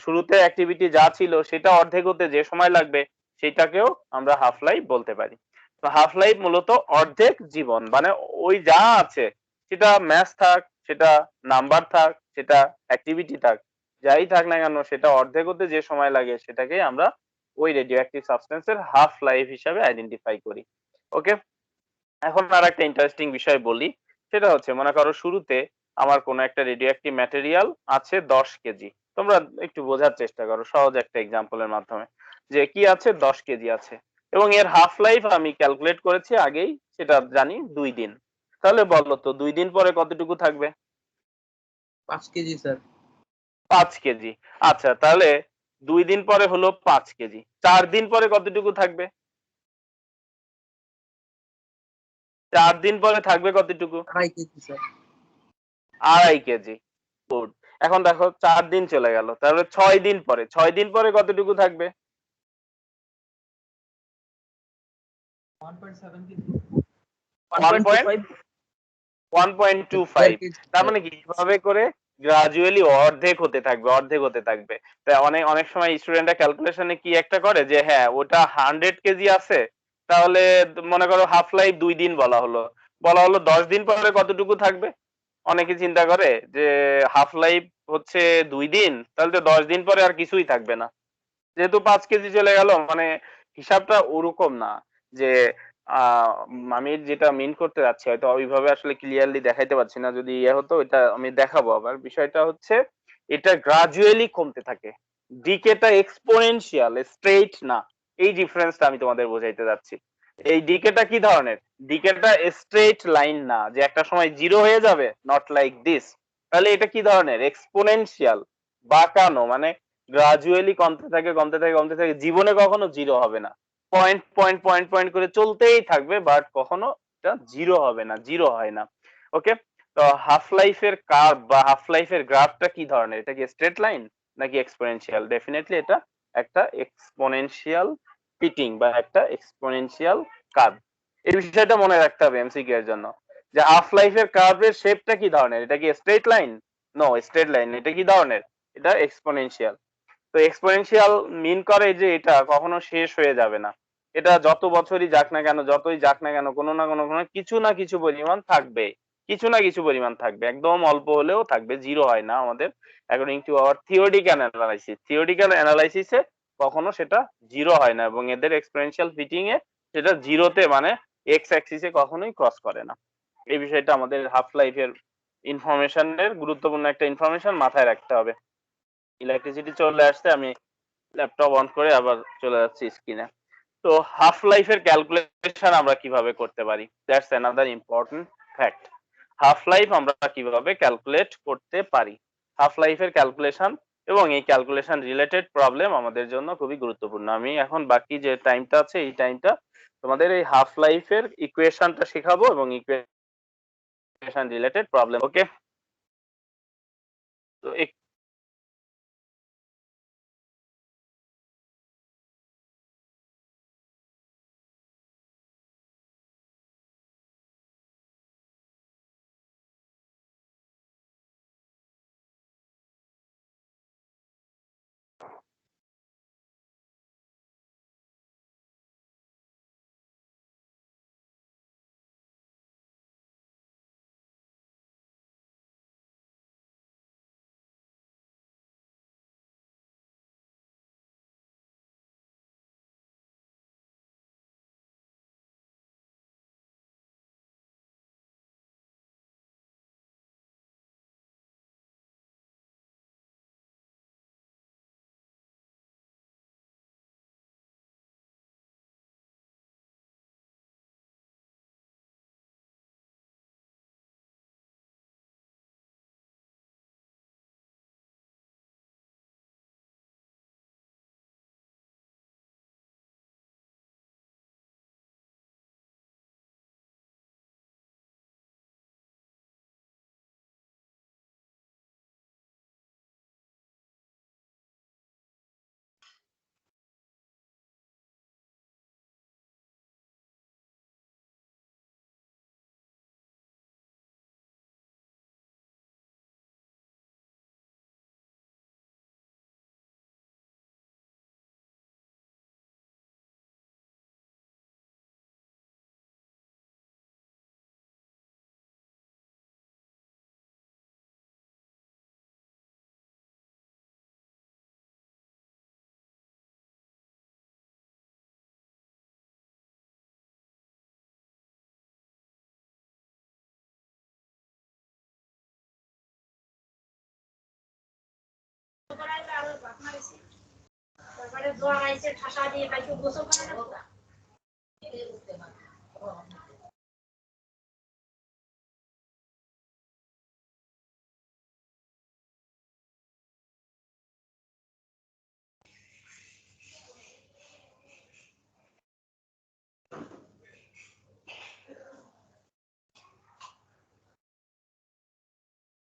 শুরুতে অ্যাক্টিভিটি যা ছিল সেটা অর্ধেক হতে যে সময় লাগবে সেটাকেও আমরা হাফ লাইফ বলতে পারি। তো হাফ লাইফ মূলত অর্ধেক জীবন, মানে ওই যা আছে, সেটা ম্যাথ থাক, সেটা নাম্বার থাক, সেটা অ্যাক্টিভিটি থাক, যাই থাক না কেন, সেটা অর্ধেক হতে যে সময় লাগে সেটাকেই আমরা ওই রেডিও অ্যাক্টিভ সাবস্টেন্সের হাফ লাইফ হিসাবে আইডেন্টিফাই করি। ওকে, এখন আর একটা ইন্টারেস্টিং বিষয় বলি, সেটা হচ্ছে মনে করো শুরুতে আমার কোনো একটা রেডিও অ্যাক্টিভ ম্যাটেরিয়াল আছে 10 কেজি। তোমরা একটু বোঝার চেষ্টা করো সহজ একটা এক্সাম্পলের মাধ্যমে, যে কি আছে 10 কেজি আছে, এবং এর হাফ লাইফ আমি ক্যালকুলেট করেছি আগেই, সেটা জানি 2 দিন। তাহলে বলো তো 2 দিন পরে কতটুকু থাকবে? 5 কেজি স্যার। 5 কেজি। আচ্ছা, তাহলে 2 দিন পরে হলো 5 কেজি। 4 দিন পরে কতটুকু থাকবে? 4 দিন পরে থাকবে কতটুকু? 2.5 কেজি স্যার। 2.5 কেজি। গুড। এখন দেখো 4 দিন চলে গেল, তাহলে 6 দিন পরে, 6 দিন পরে কতটুকু থাকবে? 1.25 1.25। তার মানে কি, কিভাবে করে গ্রাজুয়ালি অর্ধেক হতে থাকবে, অর্ধেক হতে থাকবে। তাই অনেক অনেক সময় স্টুডেন্টরা ক্যালকুলেশনে কি একটা করে, যে হ্যাঁ ওটা 100 কেজি আছে, তাহলে মনে করো হাফ লাইফ 2 দিন বলা হলো 10 দিন পরে কতটুকু থাকবে। অনেকে চিন্তা করে যে হাফ লাইফ হচ্ছে 2 দিন, তাহলে তো 10 দিন পরে আর কিছুই থাকবে না, যেহেতু 5 কেজি চলে গেল। মানে হিসাবটা ওরকম না, যে আমি যেটা মিন করতে যাচ্ছি হয়তো ওইভাবে আসলে ক্লিয়ারলি দেখাইতে পারছি না, যদি ইয়ে হতো এটা আমি দেখাবো। আবার বিষয়টা হচ্ছে এটা গ্রাজুয়ালি কমতে থাকে, ডিকেটা এক্সপোনেনশিয়াল, স্ট্রেইট না। এই ডিফারেন্সটা আমি তোমাদের বোঝাইতে যাচ্ছি। এই ডিকেটা কি ধরনের, ডিকেটা স্ট্রেইট লাইন না, যে একটা সময় জিরো হয়ে যাবে, নট লাইক দিস। তাহলে এটা কি ধরনের, এক্সপোনেনশিয়াল, বাঁকানো, মানে গ্রাজুয়ালি কমতে থাকে কমতে থাকে কমতে থাকে, জীবনে কখনো জিরো হবে না, পয়েন্ট পয়েন্ট পয়েন্ট পয়েন্ট করে চলতেই থাকবে, বাট কখনো এটা জিরো হবে না, জিরো হয় না। ওকে, তো হাফ লাইফের কার্ভ বা হাফ লাইফের গ্রাফটা কি ধরনের, এটা কি স্ট্রেট লাইন নাকি এক্সপোনেনশিয়াল? ডেফিনেটলি এটা একটা এক্সপোনেনশিয়াল ফিটিং বা একটা এক্সপোনেনশিয়াল কার্ভ। এই বিষয়টা মনে রাখতে হবে এমসিকিউ এর জন্য, যে হাফ লাইফের কার্ভের শেপটা কি ধরনের, এটা কি straight line? No, straight line. এটা কি ধরনের, এটা এক্সপোনেনশিয়াল। তো এক্সপোনেনশিয়াল মিন করে যে এটা কখনো শেষ হয়ে যাবে না, এটা যত বছরই যাক না কেন, যতই যাক না কেন, কোনো না কোনো কিছু না কিছু পরিমাণ থাকবে, কিছু না কিছু পরিমাণ থাকবে, একদম অল্প হলেও থাকবে, জিরো হয় না আমাদের according to our theoretical analysis. Theoretical অ্যানালাইসিসে কখনো সেটা জিরো হয় না, এবং এদের এক্সপোনেনশিয়াল ফিটিং এ সেটা জিরোতে মানে এক্স অ্যাক্সিসে কখনোই ক্রস করে না। এই বিষয়টা আমাদের হাফ লাইফের ইনফরমেশনের গুরুত্বপূর্ণ একটা ইনফরমেশন, মাথায় রাখতে হবে। ইলেকট্রিসিটি চলে আসছে, আমি ল্যাপটপ অন করে আবার চলে যাচ্ছি স্ক্রিনে। তো হাফ লাইফের ক্যালকুলেশন আমরা কিভাবে করতে পারি, that's another important fact. Half life আমরা কিভাবে ক্যালকুলেট করতে পারি। হাফ লাইফের ক্যালকুলেশন এবং এই ক্যালকুলেশন রিলেটেড প্রবলেম আমাদের জন্য খুবই গুরুত্বপূর্ণ। আমি এখন বাকি যে টাইমটা আছে এই টাইমটা তোমাদের এই হাফ লাইফের ইকুয়েশনটা শেখাবো এবং ইকুয়েশন রিলেটেড প্রবলেম। ওকে, তো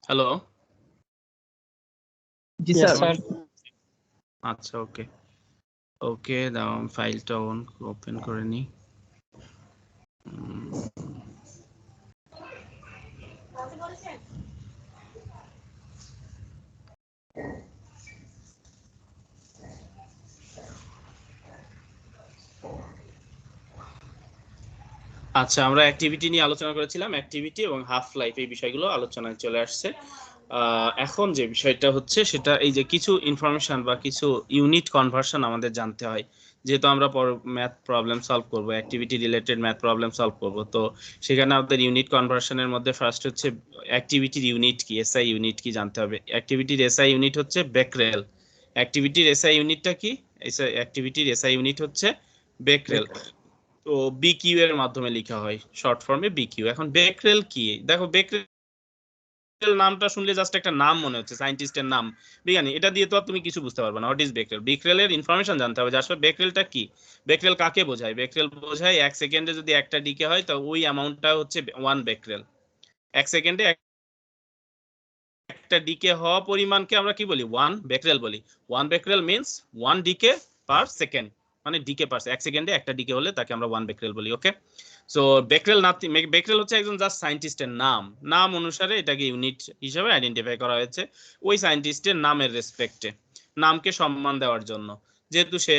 হ্যালো, জি স্যার। আচ্ছা ওকে ওকে, দাও আমি ফাইলটা ওপেন করে নিই। আচ্ছা, আমরা অ্যাক্টিভিটি নিয়ে আলোচনা করেছিলাম, অ্যাক্টিভিটি এবং হাফ লাইফ এই বিষয়গুলো আলোচনায় চলে আসছে। এখন যে বিষয়টা হচ্ছে সেটা এই যে কিছু ইনফরমেশন বা কিছু ইউনিট কনভার্সন আমাদের জানতে হয়, যেহেতু আমরা ম্যাথ প্রবলেম সলভ করব, activity related math problem solve করব। তো সেখানে আমাদের ইউনিট কনভার্সনের মধ্যে ফার্স্ট হচ্ছে অ্যাক্টিভিটির ইউনিট কি, এসআই ইউনিট কি জানতে হবে। অ্যাক্টিভিটির এসআই ইউনিট হচ্ছে বেকরেল। অ্যাক্টিভিটির এসআই ইউনিটটা কি? অ্যাক্টিভিটির এসআই ইউনিট হচ্ছে বেকরেল। তো বিকিউ এর মাধ্যমে লেখা হয়, শর্ট ফর্মে বিকিউ। এখন বেকরেল কি? দেখো, বেকরেল নামটা শুনলে জাস্ট একটা নাম মনে হচ্ছে, সায়েন্টিস্টের নাম, বিজ্ঞানী। এটা দিয়ে তো আর তুমি কিছু বুঝতে পারবে না। What is becquerel? বেকরেলের ইনফরমেশন জানতে হবে যে আসলে বেকরেলটা কি, বেকরেল কাকে বোঝায়। বেকরেল বোঝায় 1 সেকেন্ডে যদি একটা ডিকে হয় তো ওই অ্যামাউন্টটা হচ্ছে 1 বেকরেল। 1 সেকেন্ডে একটা ডিকে হওয়া পরিমাণকে আমরা কি বলি? 1 বেকরেল বলি। 1 বেকরেল মিন্স 1 ডিকে পার সেকেন্ড, মানে ডিকে পার 1 সেকেন্ডে একটা ডিকে হলে তাকে আমরা 1 বেকরেল বলি। ওকে, সো বেকরেল বেকরেল হচ্ছে একজন জাস্ট সায়েন্টিস্টের নাম অনুসারে এটাকে ইউনিট হিসেবে আইডেন্টিফাই করা হয়েছে ওই সায়েন্টিস্টের নামের রেসপেক্টে, নামকে সম্মান দেওয়ার জন্য। যেহেতু সে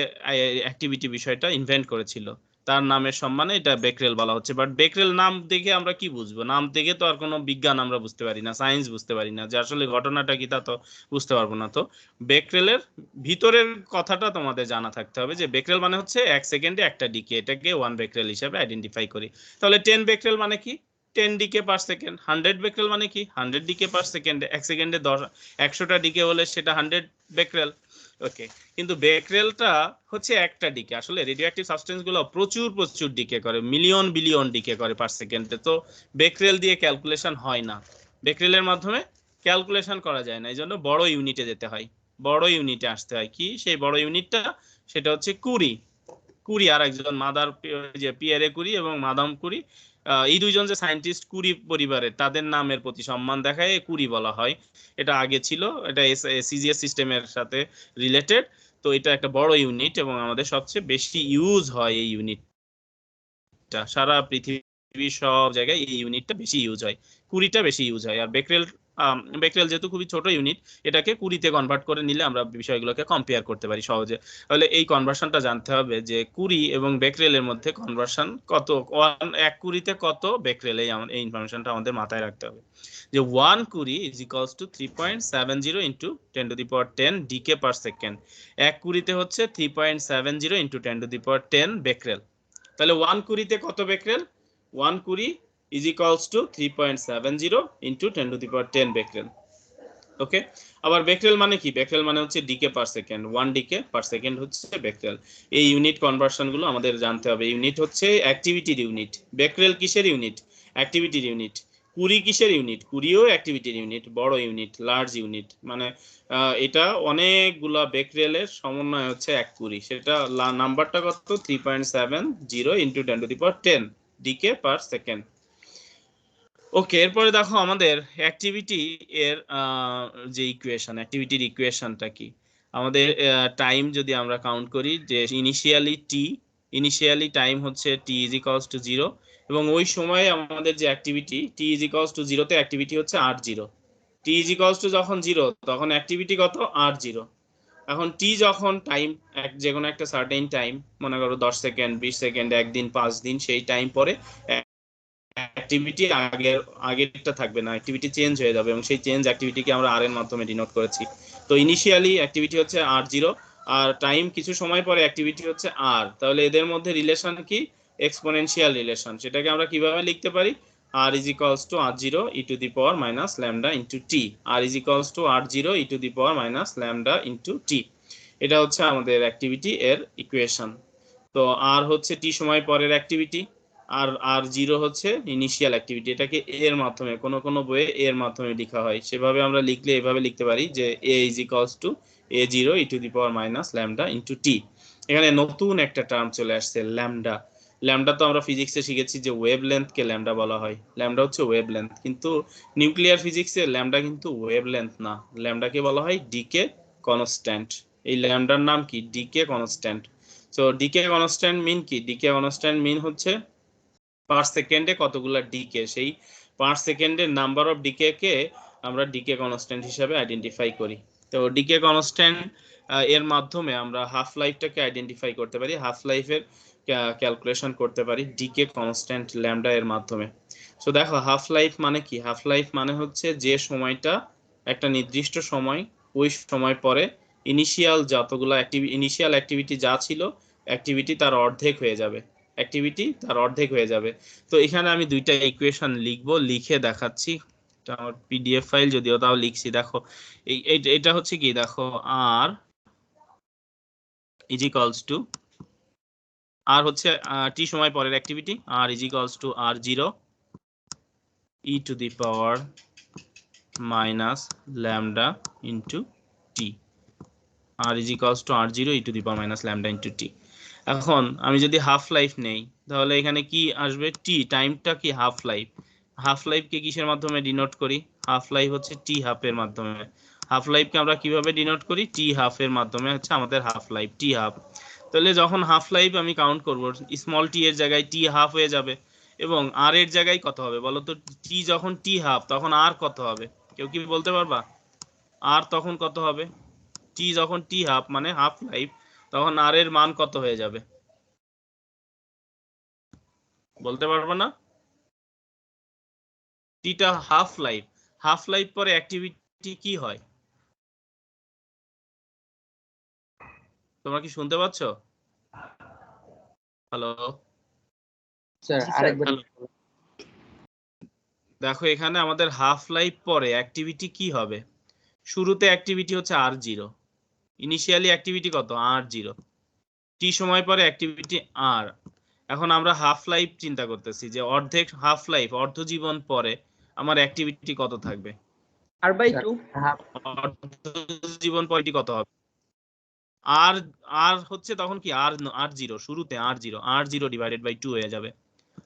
অ্যাক্টিভিটি বিষয়টা ইনভেন্ট করেছিল, তার নামের সম্মানে এটা বেকরেল বলা হচ্ছে। বাট বেকরেল নাম দেখে আমরা কি বুঝবো? নাম দেখে তো আর কোনো বিজ্ঞান আমরা বুঝতে পারি না, সায়েন্স বুঝতে পারি না, যে আসলে ঘটনাটা কি তা তো বুঝতে পারবো না। তো বেকরেলের ভিতরের কথাটা তোমাদের জানা থাকতে হবে, যে বেকরেল মানে হচ্ছে 1 সেকেন্ডে একটা ডিকে, এটাকে 1 বেকরেল হিসেবে আইডেন্টিফাই করি। তাহলে 10 বেকরেল মানে কি? 10 ডিকে পার সেকেন্ড। 100 বেক্রেল মানে কি 100 ডিকে পার সেকেন্ড, এক সেকেন্ডে 100টা ডিকে হলে সেটা 100 বেক্রেল। ওকে, কিন্তু বেক্রেলটা হচ্ছে একটা ডিকে, আসলে রেডিও অ্যাক্টিভ সাবস্টেন্স গুলো প্রচুর প্রচুর ডিকে করে, মিলিয়ন বিলিয়ন ডিকে করে পার সেকেন্ডে। তো বেক্রেল দিয়ে ক্যালকুলেশন হয় না, বেক্রেলের মাধ্যমে ক্যালকুলেশন করা যায় না, এই জন্য বড় ইউনিটে যেতে হয়, বড় ইউনিটে আসতে হয়। কি সেই বড় ইউনিটটা? সেটা হচ্ছে কুরি। কুরি আর একজন মাদার যে পিয়ারে কুরি এবং মাদাম কুরি, এই দুইজন যে সায়েন্টিস্ট কুরি পরিবারের, তাদের নামের প্রতি সম্মান দেখায় কুরি বলা হয়। এটা আগে ছিল, এটা সিজিএস সিস্টেমের সাথে রিলেটেড। তো এটা একটা বড় ইউনিট এবং আমাদের সবচেয়ে বেশি ইউজ হয় এই ইউনিটটা, সারা পৃথিবীর সব জায়গায় এই ইউনিটটা বেশি ইউজ হয়, কুড়িটা বেশি ইউজ হয়। আর বেক্রেল বেক্রেল যেহেতু খুবই ছোট ইউনিট, এটাকে কুড়িতে কনভার্ট করে নিলে আমরা বিষয়গুলোকে কম্পেয়ার করতে পারি সহজে। তাহলে এই কনভার্সনটা জানতে হবে যে কুড়ি এবং বেক্রেলের মধ্যে কনভার্সন কত, এক কুড়িতে কত বেক্রেল, এই ইনফরমেশনটা আমাদের মাথায় রাখতে হবে। যে 1 curie is equals to 3.70 into 10⁻10 decay per second. এক কুড়িতে হচ্ছে 3.70 ইন্টু 10⁻10 বেক্রেল। তাহলে 1 কুড়িতে কত বেক্রেল? 1 কুড়ি is equals to 3.70 into 10⁻10 বেক্রেল। ওকে, আবার বেক্রেল মানে কি? বেক্রেল মানে হচ্ছে decay per second, 1 decay per second হচ্ছে বেক্রেল। এই ইউনিট কনভার্সন গুলো আমাদের জানতে হবে। ইউনিট হচ্ছে অ্যাক্টিভিটির ইউনিট। বেক্রেল কিসের ইউনিট? অ্যাক্টিভিটির ইউনিট। কুড়ি কিসের ইউনিট? কুড়িও অ্যাক্টিভিটির ইউনিট, বড় ইউনিট, লার্জ ইউনিট। মানে এটা অনেকগুলা বেক্রেলের সমন্বয় হচ্ছে এক কুড়ি। সেটা নাম্বারটা কত? 3.70 ইন্টু 10⁻10 ডিকে পার সেকেন্ড। ওকে, এরপরে দেখো আমাদের অ্যাক্টিভিটি এর যে ইকুয়েশন, অ্যাক্টিভিটির ইকুয়েশনটা কি? আমাদের টাইম যদি আমরা কাউন্ট করি, যে ইনিশিয়ালি টাইম হচ্ছে t ইজ ইকুয়ালস টু 0, এবং ওই সময়ে আমাদের যে activity t is equals two 0 তে অ্যাক্টিভিটি হচ্ছে r0। t is equals two যখন 0 তখন অ্যাক্টিভিটি কত? r0। এখন t যখন টাইম, যে কোনো একটা সার্টেন টাইম, মনে করো 10 সেকেন্ড, 20 সেকেন্ড, একদিন, 5 দিন, সেই টাইম পরে অ্যাক্টিভিটি আগেরটা থাকবে না, অ্যাক্টিভিটি চেঞ্জ হয়ে যাবে, এবং সেই চেঞ্জ অ্যাক্টিভিটিকে আমরা আর এর মাধ্যমে ডিনোট করেছি। তো ইনিশিয়ালি অ্যাক্টিভিটি হচ্ছে r0, আর টাইম কিছু সময় পরে অ্যাক্টিভিটি হচ্ছে r। তাহলে এদের মধ্যে রিলেশন কি? Exponential relation. সেটাকে আমরা কিভাবে লিখতে পারি? r is equals to r0 e to the power minus lambda into t। r is equals to r0 e to the power minus lambda into t। এটা হচ্ছে আমাদের অ্যাক্টিভিটি এর ইকুয়েশন। তো r হচ্ছে t সময় পরের অ্যাক্টিভিটি, আর zero হচ্ছে initial activity. এটাকে এ এর মাধ্যমে, কোনো কোনো বইয়ে এর মাধ্যমে লেখা হয়, সেভাবে আমরা লিখলে এভাবে লিখতে পারি যে a is equals two a0 e to the power minus lambda into t। এখানে নতুন একটা টার্ম চলে আসছে, ল্যামডা। ল্যামডা তো আমরা ফিজিক্সে শিখেছি যে ওয়েভলেন্থকে ল্যামডা বলা হয়, ল্যামডা হচ্ছে ওয়েভলেন্থ। কিন্তু নিউক্লিয়ার ফিজিক্সে ল্যামডা কিন্তু ওয়েভলেন্থ না, ল্যামডাকে বলা হয় ডিকে কনস্ট্যান্ট। এই ল্যামডার নাম কি? Decay constant. So decay constant mean কি? ডিকে কনস্ট্যান্ট মিন হচ্ছে পার সেকেন্ডে কতগুলা ডিকে, সেই পার সেকেন্ডের নাম্বার অফ ডিকে কে আমরা ডিকে কনস্ট্যান্ট হিসাবে আইডেন্টিফাই করি। তো ডিকে কনস্ট্যান্ট এর মাধ্যমে আমরা হাফ লাইফটাকে আইডেন্টিফাই করতে পারি, হাফ লাইফের ক্যালকুলেশন করতে পারি ডিকে কনস্ট্যান্ট ল্যামডা এর মাধ্যমে। সো দেখো হাফ লাইফ মানে কি? হাফ লাইফ মানে হচ্ছে যে সময়টা, একটা নির্দিষ্ট সময়, ওই সময় পরে ইনিশিয়াল যতগুলা ইনিশিয়াল অ্যাক্টিভিটি যা ছিল, অ্যাক্টিভিটি তার অর্ধেক হয়ে যাবে, অ্যাক্টিভিটি তার অর্ধেক হয়ে যাবে। তো এখানে আমি দুইটা ইকুয়েশন লিখবো, লিখে দেখাচ্ছি। এটা আমার পিডিএফ ফাইল, যদিও তাও লিখছি। দেখো এটা হচ্ছে কি? দেখো R is equals to, R হচ্ছে টি সময় পরের activity, R is equals to r0 e to the power minus lambda into t। r is equals to r0 e to the power minus lambda into t। এখন আমি যদি half life নেই, তাহলে এখানে কি আসবে? টি, টাইমটা কি? Half life. হাফ লাইফকে কিসের মাধ্যমে ডিনোট করি? হাফ লাইফ হচ্ছে টি হাফের মাধ্যমে। হাফ লাইফকে আমরা কিভাবে ডিনোট করি? টি হাফের মাধ্যমে হচ্ছে আমাদের হাফ লাইফ, টি হাফ। তাহলে যখন হাফ লাইফ আমি কাউন্ট করব, স্মল টি এর জায়গায় টি হাফ হয়ে যাবে, এবং আর এর জায়গায় কত হবে বলো তো? টি যখন টি হাফ, তখন আর কত হবে? কেউ কি বলতে পারবা? আর তখন কত হবে? টি যখন টি হাফ মানে হাফ লাইফ, তখন আর এর মান কত হয়ে যাবে? বলতে পারবো না? টিটা হাফ লাইফ, হাফ লাইফ পরে অ্যাক্টিভিটি কি হয়? তোমরা কি শুনতে পাচ্ছ? হ্যালো স্যার আরেকবার দেখো এখানে আমাদের হাফ লাইফ পরে অ্যাক্টিভিটি কি হবে? শুরুতে অ্যাক্টিভিটি হচ্ছে r0, ইনিশিয়ালি অ্যাক্টিভিটি কত? r0, টি সময় পরে অ্যাক্টিভিটি r। এখন আমরা হাফ লাইফ চিন্তা করতেছি যে অর্ধেক হাফ লাইফ, অর্ধ জীবন পরে আমার অ্যাক্টিভিটি কত থাকবে? r/2 অর্ধ জীবন পরেটি কত হবে? আর আর হচ্ছে তখন কি r0, শুরুতে r0 ডিভাইডেড বাই 2 হয়ে যাবে।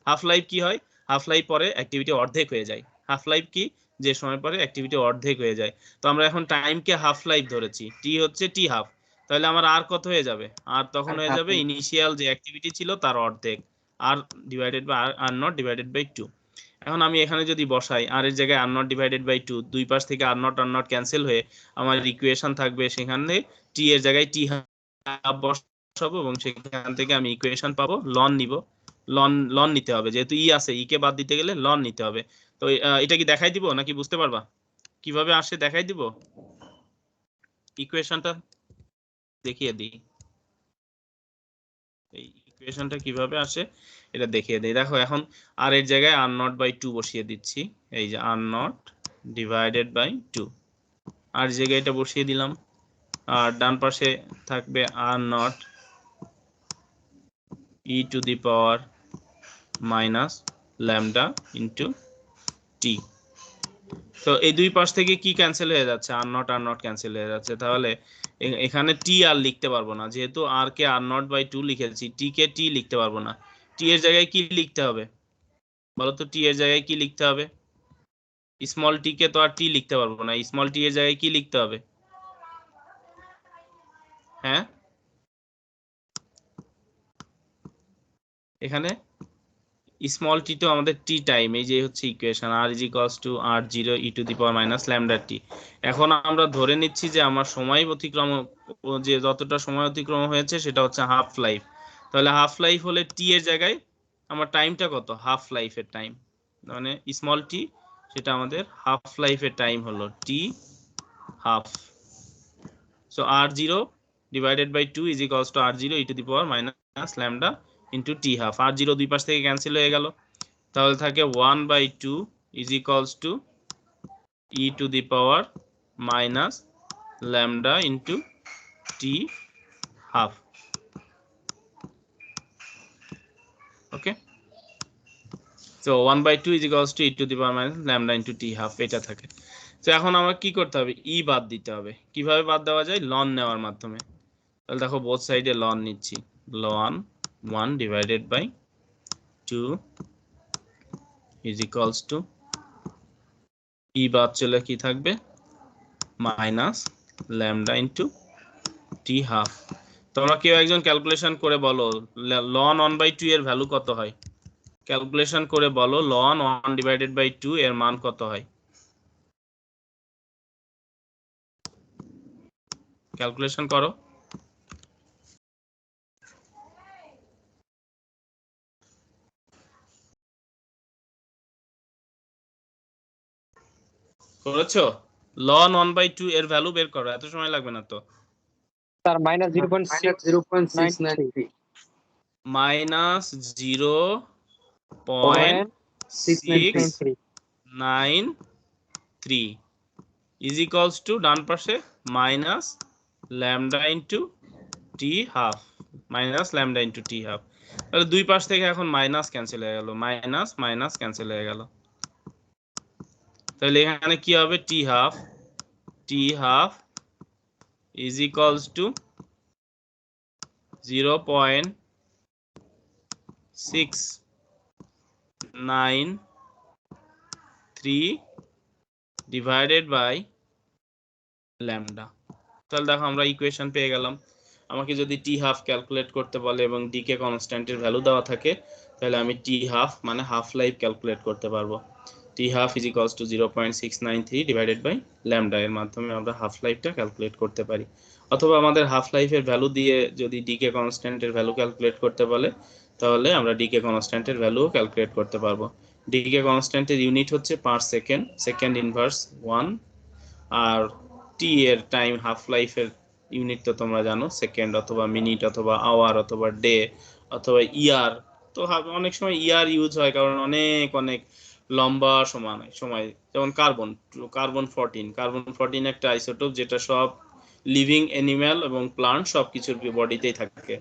হাফ লাইফ কি হয়? হাফ লাইফ পরে অ্যাক্টিভিটি অর্ধেক হয়ে যায়। হাফ লাইফ কি? যে সময় পরে অ্যাক্টিভিটি অর্ধেক হয়ে যায়। তো আমরা এখন টাইমকে হাফ লাইফ ধরেছি, টি হচ্ছে টি হাফ, তাহলে আমার আর কত হয়ে যাবে? আর তখন হয়ে যাবে ইনিশিয়াল যে অ্যাক্টিভিটি ছিল তার অর্ধেক, আর divided by R naught divided by 2। এখন আমি এখানে যদি বসাই আর এর জায়গায় আর নট ডিভাইডেড বাই 2, দুই পাশ থেকে আর নট ক্যান্সেল হয়ে আমার ইকুয়েশন থাকবে, সেখানে টি এর জায়গায় টি হাফ বসাবো এবং সেখান থেকে আমি ইকুয়েশন পাবো, লন নিব, লন নিতে হবে, যেহেতু ই আছে, ই কে বাদ দিতে গেলে লন নিতে হবে। তো এটা কি দেখাই দিব নাকি বুঝতে পারবা কিভাবে আসে? দেখাই দিব, ইকুয়েশনটা দেখিয়ে দিই। এই ইকুয়েশনটা কিভাবে আসে এটা দেখিয়ে দিই। দেখো এখন আর এর জায়গায় আর নট বাই 2 বসিয়ে দিচ্ছি, এই যে R naught divided by 2, R জায়গায় এটা বসিয়ে দিলাম, আর ডান পাশে থাকবে R naught e to the power minus lambda into t. তো এই দুই পাশ থেকে কি ক্যান্সেল হয়ে যাচ্ছে? আর নট ক্যান্সেল হয়ে যাচ্ছে, তাহলে এখানে টি আর লিখতে পারবো না, যেহেতু আর কে আর নট বাই 2 লিখেছি, টি কে টি লিখতে পারবো না। টি এর জায়গায় কি লিখতে হবে বলো তো? টি এর জায়গায় কি লিখতে হবে? স্মল টি কে তো আর টি লিখতে পারবো না, স্মল টি এর জায়গায় কি লিখতে হবে? হ্যাঁ, এখানে স্মল টি তো আমাদের টি টাইম, এই যে হচ্ছে equation, R is equals to r0 e to the power minus lambda t. এখন আমরা ধরে নিচ্ছি যে আমার সময় অতিক্রম, যে যতটা সময় অতিক্রম হয়েছে সেটা হচ্ছে হাফ লাইফ। তাহলে হাফ লাইফ হলে টি এর জায়গায় আমার টাইমটা কত? হাফ লাইফের টাইম, মানে স্মল টি, সেটা আমাদের হাফ লাইফের টাইম হলো t half. So r0 divided by 2 is equals to r0 e to the power minus lambda into t half. r0 দুই পাশ থেকে ক্যান্সেল হয়ে গেল, তাহলে থাকে 1/2 is equals to e to the power minus lambda into t half. Okay, তো 1/2 is equals to e to the power minus lambda into t half, এটা থাকে। তো এখন আমার কি করতে হবে? ই বাদ দিতে হবে। কিভাবে বাদ দেওয়া যায়? লন নেওয়ার মাধ্যমে। তাহলে দেখো বোথ সাইডে লন নিচ্ছি, ln 1 divided by 2 is equals to, e বাদ চলে কি থাকবে? Minus lambda into t half. তোমরা কেউ একজন ক্যালকুলেশন করে বলো লন 1/2 এর ভ্যালু কত হয়? ক্যালকুলেশন করে বলো লন 1 ডিভাইডেড বাই 2 এর মান কত হয়? ক্যালকুলেশন করো। করেছো? লন 1/2 এর ভ্যালু বের করো, এত সময় লাগবে না তো। Sir -0.693 minus 0.693 is equals to ডান পাশে minus lambda into t half, minus lambda into t half. তাহলে দুই পাশ থেকে এখন মাইনাস ক্যান্সেল হয়ে গেল, মাইনাস মাইনাস ক্যান্সেল হয়ে গেল। তাহলে এখানে কি হবে? T half is equals to 0.693 divided by lambda. তাহলে দেখো আমরা ইকুয়েশন পেয়ে গেলাম। আমাকে যদি টি হাফ ক্যালকুলেট করতে বলে এবং ডি কে কনস্ট্যান্টের ভ্যালু দেওয়া থাকে, তাহলে আমি টি হাফ মানে হাফ লাইফ ক্যালকুলেট করতে পারবো। T half is equals to 0.693 divided by lambda, এর মাধ্যমে আমরা হাফ লাইফটা ক্যালকুলেট করতে পারি। অথবা আমাদের হাফ লাইফের ভ্যালু দিয়ে যদি ডি কে কনস্ট্যান্টের ভ্যালু ক্যালকুলেট করতে বলে, তাহলে আমরা ডি কে কনস্ট্যান্টের ভ্যালুও ক্যালকুলেট করতে পারবো। ডি কে কনস্ট্যান্টের ইউনিট হচ্ছে পার সেকেন্ড, সেকেন্ড ইনভার্স 1, আর টি এর টাইম হাফ লাইফের ইউনিট তো তোমরা জানো, সেকেন্ড অথবা মিনিট অথবা আওয়ার অথবা ডে অথবা ইয়ার। তো অনেক সময় ইয়ার ইউজ হয় কারণ অনেক লম্বা সময় যেমন কার্বন 14 একটা আইসোটোপ যেটা সব লিভিং অ্যানিম্যাল এবং প্লান্ট সবকিছুর বডিতেই থাকে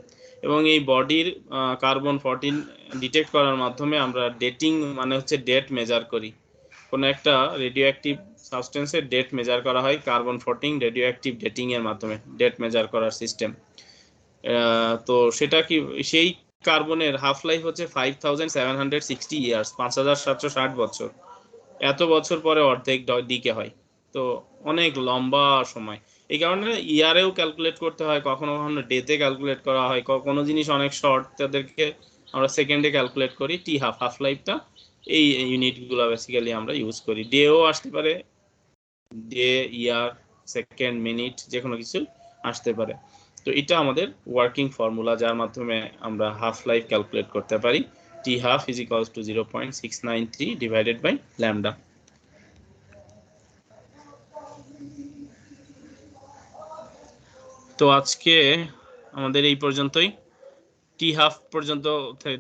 এবং এই বডির কার্বন 14 ডিটেক্ট করার মাধ্যমে আমরা ডেটিং মানে হচ্ছে ডেট মেজার করি কোন একটা রেডিও অ্যাক্টিভ সাবস্টেন্সের ডেট মেজার করা হয় কার্বন 14 রেডিও অ্যাক্টিভ ডেটিং এর মাধ্যমে ডেট মেজার করার সিস্টেম তো সেটা কি সেই কার্বনের হাফ লাইফ হচ্ছে 5760 ইয়ার্স 5760 বছর এত বছর পরে অর্ধেক দিকে হয় তো অনেক লম্বা সময় এই কারণে ইয়ারেও ক্যালকুলেট করতে হয় কখনো কখনো ডেতে ক্যালকুলেট করা হয় কোনো জিনিস অনেক শর্ট তাদেরকে আমরা সেকেন্ডে ক্যালকুলেট করি টি হাফ লাইফটা এই ইউনিটগুলো বেসিক্যালি আমরা ইউজ করি ডেও আসতে পারে ডে ইয়ার সেকেন্ড মিনিট যে কোনো কিছু আসতে পারে তো এটা আমাদের ওয়ার্কিং ফর্মুলা যার মাধ্যমে আমরা হাফ লাইফ ক্যালকুলেট করতে পারি t half is equals to 0.693 divided by lambda তো আজকে আমাদের এই পর্যন্তই টি হাফ পর্যন্ত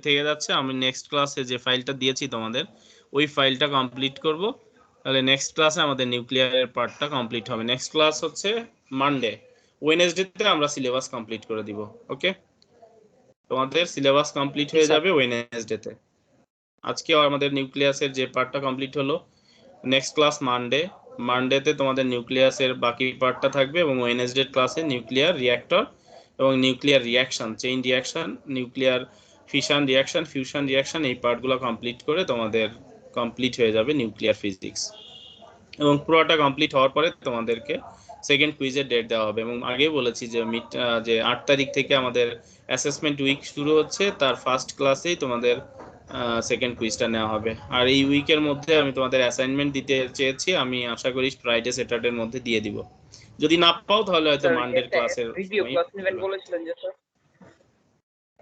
থেকে যাচ্ছে আমি নেক্সট ক্লাসে যে ফাইলটা দিয়েছি তোমাদের ওই ফাইলটা কমপ্লিট করব তাহলে নেক্সট ক্লাসে আমাদের নিউক্লিয়ারের পার্টটা কমপ্লিট হবে নেক্সট ক্লাস হচ্ছে মানডে ওয়েডনেসডেতে আমরা সিলেবাস কমপ্লিট করে দিব ওকে তোমাদের সিলেবাস কমপ্লিট হয়ে যাবে ওয়েডনেসডেতে আজকে আমাদের নিউক্লিয়াসের যে পার্টটা কমপ্লিট হলো নেক্সট ক্লাস মানডেতে তোমাদের নিউক্লিয়াসের বাকি পার্টটা থাকবে এবং ওয়েডনেসডে ক্লাসে নিউক্লিয়ার রিঅ্যাক্টর এবং nuclear reaction chain reaction nuclear fission reaction fusion reaction এই পার্টগুলো কমপ্লিট করে তোমাদের কমপ্লিট হয়ে যাবে নিউক্লিয়ার ফিজিক্স এবং পুরোটা কমপ্লিট হওয়ার পরে তোমাদেরকে সেকেন্ড কুইজের ডেট দেওয়া হবে এবং আগেই বলেছি যে 8 তারিখ থেকে আমাদের অ্যাসেসমেন্ট উইক শুরু হচ্ছে তার ফার্স্ট ক্লাসেই তোমাদের সেকেন্ড কুইজটা নেওয়া হবে আর এই উইকের মধ্যে আমি তোমাদের অ্যাসাইনমেন্ট দিতে চেয়েছি আমি আশা করি ফ্রাইডে স্যাটারডের মধ্যে দিয়ে দিব যদি না পাও তাহলে হয়তো মানডের ক্লাসের রিভিউ ক্লাস নেবেন বলেছিলেন যে স্যার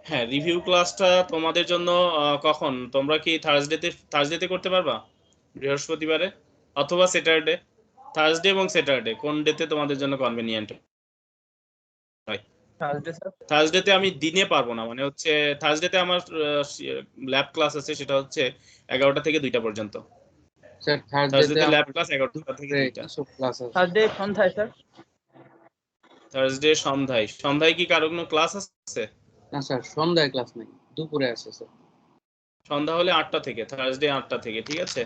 হ্যাঁ রিভিউ ক্লাসটা তোমাদের জন্য কখন তোমরা কি থার্সডেতে করতে পারবা বৃহস্পতিবারে অথবা স্যাটারডে থার্সডে এবং স্যাটারডে কোন ডেতে তোমাদের জন্য কনভেনিয়েন্ট হয় থার্সডে স্যার থার্সডেতে আমি দিনে পারবো না মানে হচ্ছে থার্সডেতে আমার ল্যাব ক্লাস আছে সেটা হচ্ছে 11টা থেকে 2টা পর্যন্ত স্যার থার্সডেতে ল্যাব ক্লাস 11টা থেকে 2টা কিছু ক্লাস আছে থার্সডে সন্ধ্যায় স্যার থার্সডে সন্ধ্যায় কি কারো কোনো ক্লাস আছে না স্যার সন্ধ্যায় ক্লাস নেই দুপুরে আছে স্যার সন্ধ্যা হলে 8টা থেকে থার্সডে 8টা থেকে ঠিক আছে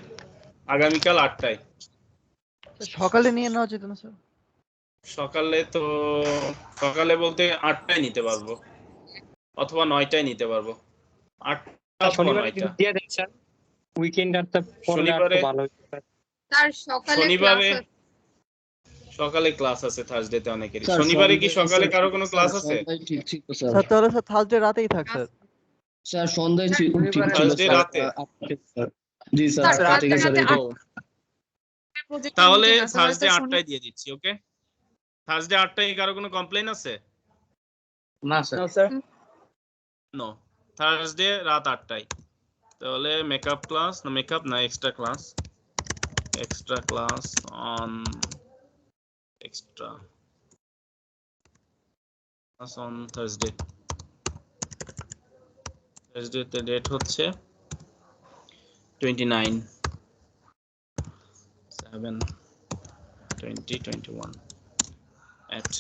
আগামীকাল 8টায় সকালে নিয়ে নেওয়া যেত না স্যার সকালে বলতে 8টায় নিতে পারবো অথবা 9টায় নিতে পারবো 8টা অথবা 9টা দিয়ে দেন স্যার উইকেন্ড আর শনিবারে ভালো হতো স্যার তার সকালে শনিবারে সকালে ক্লাস আছে থার্সডেতে অনেকেরই শনিবারে কি সকালে কারো কোনো ক্লাস আছে স্যার তাহলে স্যার থার্সডে রাতেই থাক স্যার স্যার সন্ধ্যায় ঠিক ছিল থার্সডে রাতে জি স্যার রাতে স্যার তাহলে থার্সডে 8টায় দিয়ে দিচ্ছি ওকে থার্সডে 8টায় কারো কোনো কমপ্লেইন আছে না sir no sir no Thursday রাত 8টায় তাহলে মেকআপ না এক্সট্রা ক্লাস অন থার্সডে তে ডেট হচ্ছে 29/7/2021 at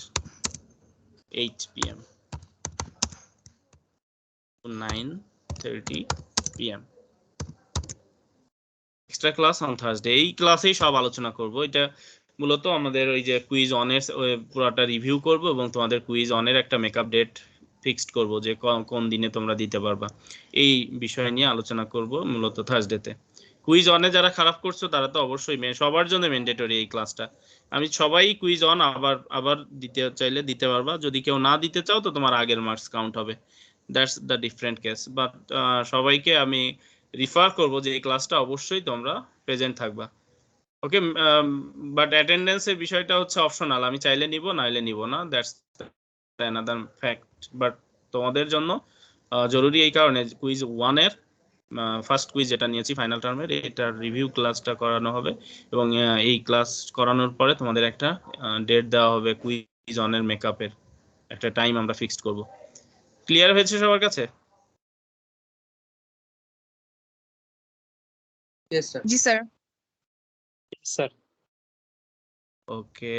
8 p.m. to 9:30 p.m. Extra class on Thursday এই ক্লাসেই সব আলোচনা করব এটা মূলত আমাদের ওই যে কুইজ অনের পুরোটা রিভিউ করব এবং তোমাদের কুইজ অনের একটা মেকআপ ডেট ফিক্সড করব যে কোন দিনে তোমরা দিতে পারবা এই বিষয় নিয়ে আলোচনা করব মূলত থার্সডেতে কুইজ অনে যারা খারাপ করছো তারা তো অবশ্যই সবার জন্য ম্যান্ডেটরি এই ক্লাসটা আমি সবাই কুইজ অন আবার দিতে চাইলে দিতে পারবা যদি কেউ না দিতে চাও তো তোমার আগের মার্কস কাউন্ট হবে that's the different case but সবাইকে আমি রিফার করব যে এই ক্লাসটা অবশ্যই তোমরা প্রেজেন্ট থাকবা ওকে বাট অ্যাটেন্ডেন্সের বিষয়টা হচ্ছে অপশনাল আমি চাইলে নিব নাইলে নিব না দ্যাটস অ্যানাদার ফ্যাক্ট বাট তোমাদের জন্য জরুরি এই কারণে কুইজ 1 এর ফার্স্ট কুইজ যেটা নিয়েছি ফাইনাল টার্মের এটার রিভিউ ক্লাসটা করানো হবে এবং এই ক্লাস করানোর পরে তোমাদের একটা ডেট দেওয়া হবে কুইজ অনের মেকআপের একটা টাইম আমরা ফিক্সড করব ক্লিয়ার হয়েছে সবার কাছে Yes, sir. জি স্যার। Yes, sir. ওকে,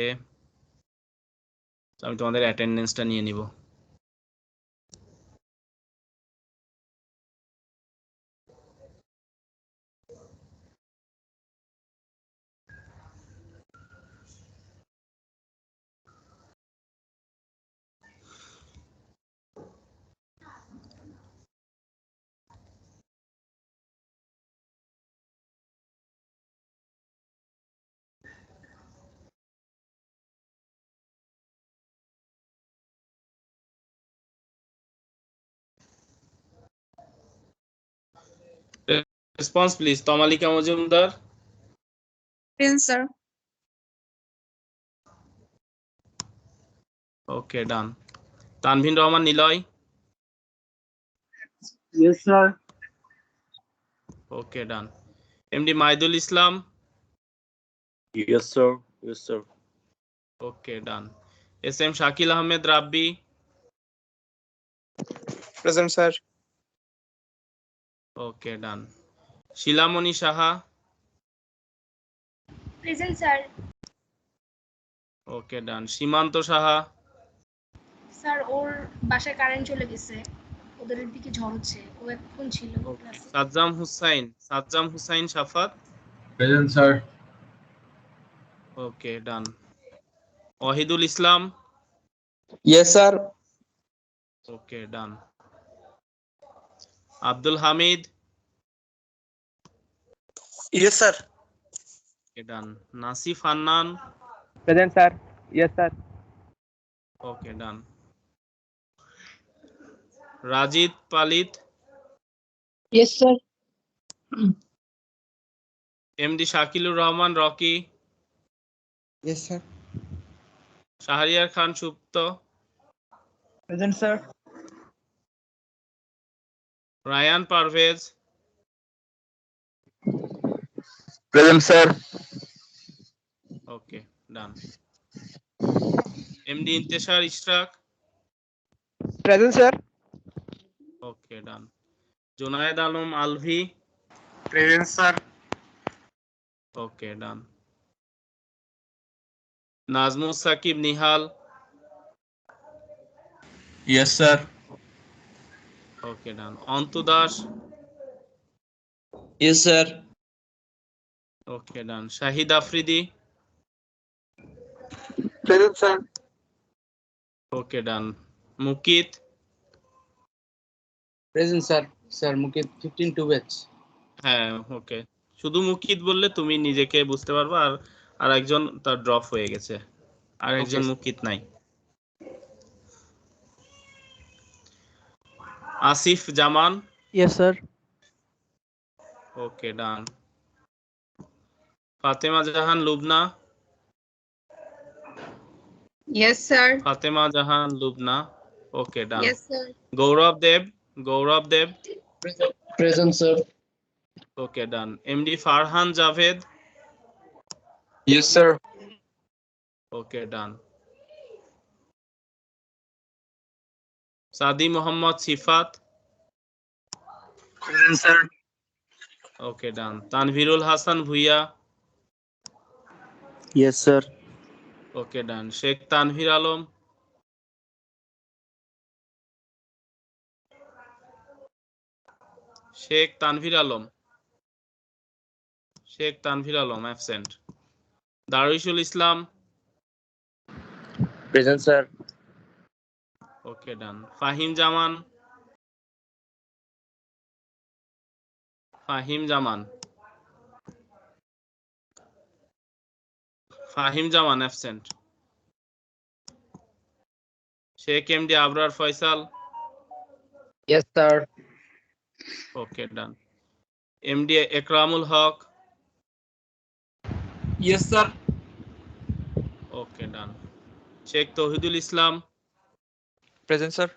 আমি তোমাদের অ্যাটেন্ডেন্সটা নিয়ে নিব। Response please. Tamalika Majumdar, present sir. Okay done. Tanvir Rahman Niloy, Yes, sir. Okay done. MD Maidul Islam, Yes, sir. Yes, sir. Okay done. S M Shakil Ahmed Rabbi, Present, sir. Okay done. Shilamoni Saha, present sir. Okay done. Simanta Saha, sir ওর বাসায় current চলে গেছে, ওদের দিকে ঝড় হচ্ছে, ও এখন ছিল ক্লাসে। Sajjam Hussain Shafat, present sir. Okay done. Wahidul Islam, Yes, sir. Okay done. Abdul Hamid, Yes, sir. Okay done. Nasif Hannan, Present, sir. Yes, sir. Okay done. Rajid Palit, yes sir. MD Shakilur Rahman Rocky, Yes, sir. Shahriar Khan Supto, Present, sir. Rayan Parvez, Present, sir. Okay done. MD Intesar Ishrak, Present, sir. Okay done. Junayed Alam Alvi, Present, sir. Okay done. Nazmus Sakib Nihal, yes sir. Okay done. Antu Das, yes sir. Okay done. Shahid Afridi, Present, sir. Okay done. Mukit, Present, sir. Sir, Mukit 15 to batch. হ্যাঁ ওকে। শুধু মুকিত বললে তুমি নিজেকে বুঝতে পারবা, আর আর একজন তার drop হয়ে গেছে, আর একজন Okay, sir. মুকিত নাই। Asif Zaman, yes sir. Okay done. Fatema Jahan Lubna, yes sir. Fatema Jahan Lubna, okay done. Yes sir. Gourab Deb, Gourab Deb, present sir. Okay done. MD Farhan Javed, yes sir. Okay done. Sadi Mohammad Sifat, Present, sir. Okay done. Tanvirul Hasan Bhuiyan, Yes, sir. Okay done. Sheikh Tanvir Alam, Sheikh Tanvir Alam, Sheikh Tanvir Alam absent. Daruishul Islam, Present, sir. Okay done. Fahim Zaman, Fahim Zaman, Fahim Zaman absent. Sheikh MD Abrar Faisal, Yes, sir. Okay done. MD Ekramul Haque, yes sir. Okay done. Sheikh Touhidul Islam, Present, sir.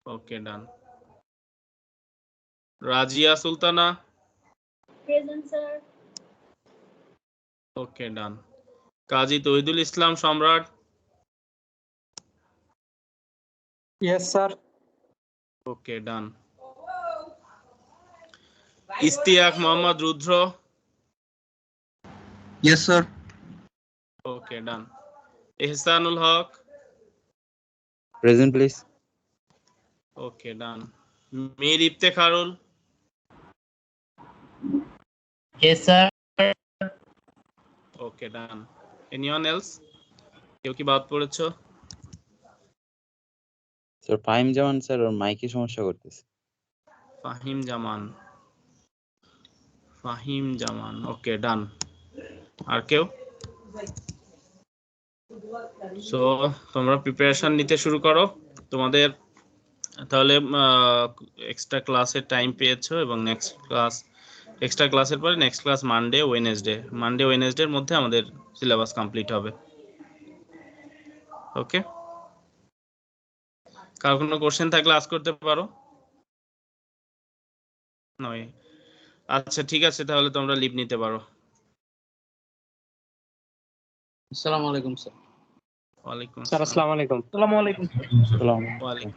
Okay done. Razia Sultana, present sir. Okay done. Kazi Touhidul Islam Samrat, Yes, sir. Okay done. Istiak Mohammad Rudra. Yes, sir. Okay done. Ihsanul Haque. Present, please. Okay done. Mir Iftekharul. Yes, sir. Okay done. Anyone else? কেউ কি বাদ পড়েছো? Sir, Fahim Jaman, sir, ওর মাইকে সমস্যা করতেছে। ফাহিম জামান। ওকে ডান। আর কেউ? So তোমরা preparation নিতে শুরু করো। তোমাদের তাহলে এক্সট্রা ক্লাসের টাইম পেয়েছো এবং এক্সট্রা ক্লাসের পরে নেক্সট ক্লাস মানডে ওয়েনেসডের মধ্যে আমাদের সিলেবাস কমপ্লিট হবে। ওকে, কার কোনো কোশ্চেন থাকলে আস্ক করতে পারো। নয়, আচ্ছা ঠিক আছে, তাহলে তোমরা লিভ নিতে পারো। আসসালামু আলাইকুম স্যার। ওয়ালাইকুম স্যার আসসালামু আলাইকুম। আসসালামু আলাইকুম। সালাম। ওয়ালাইকুম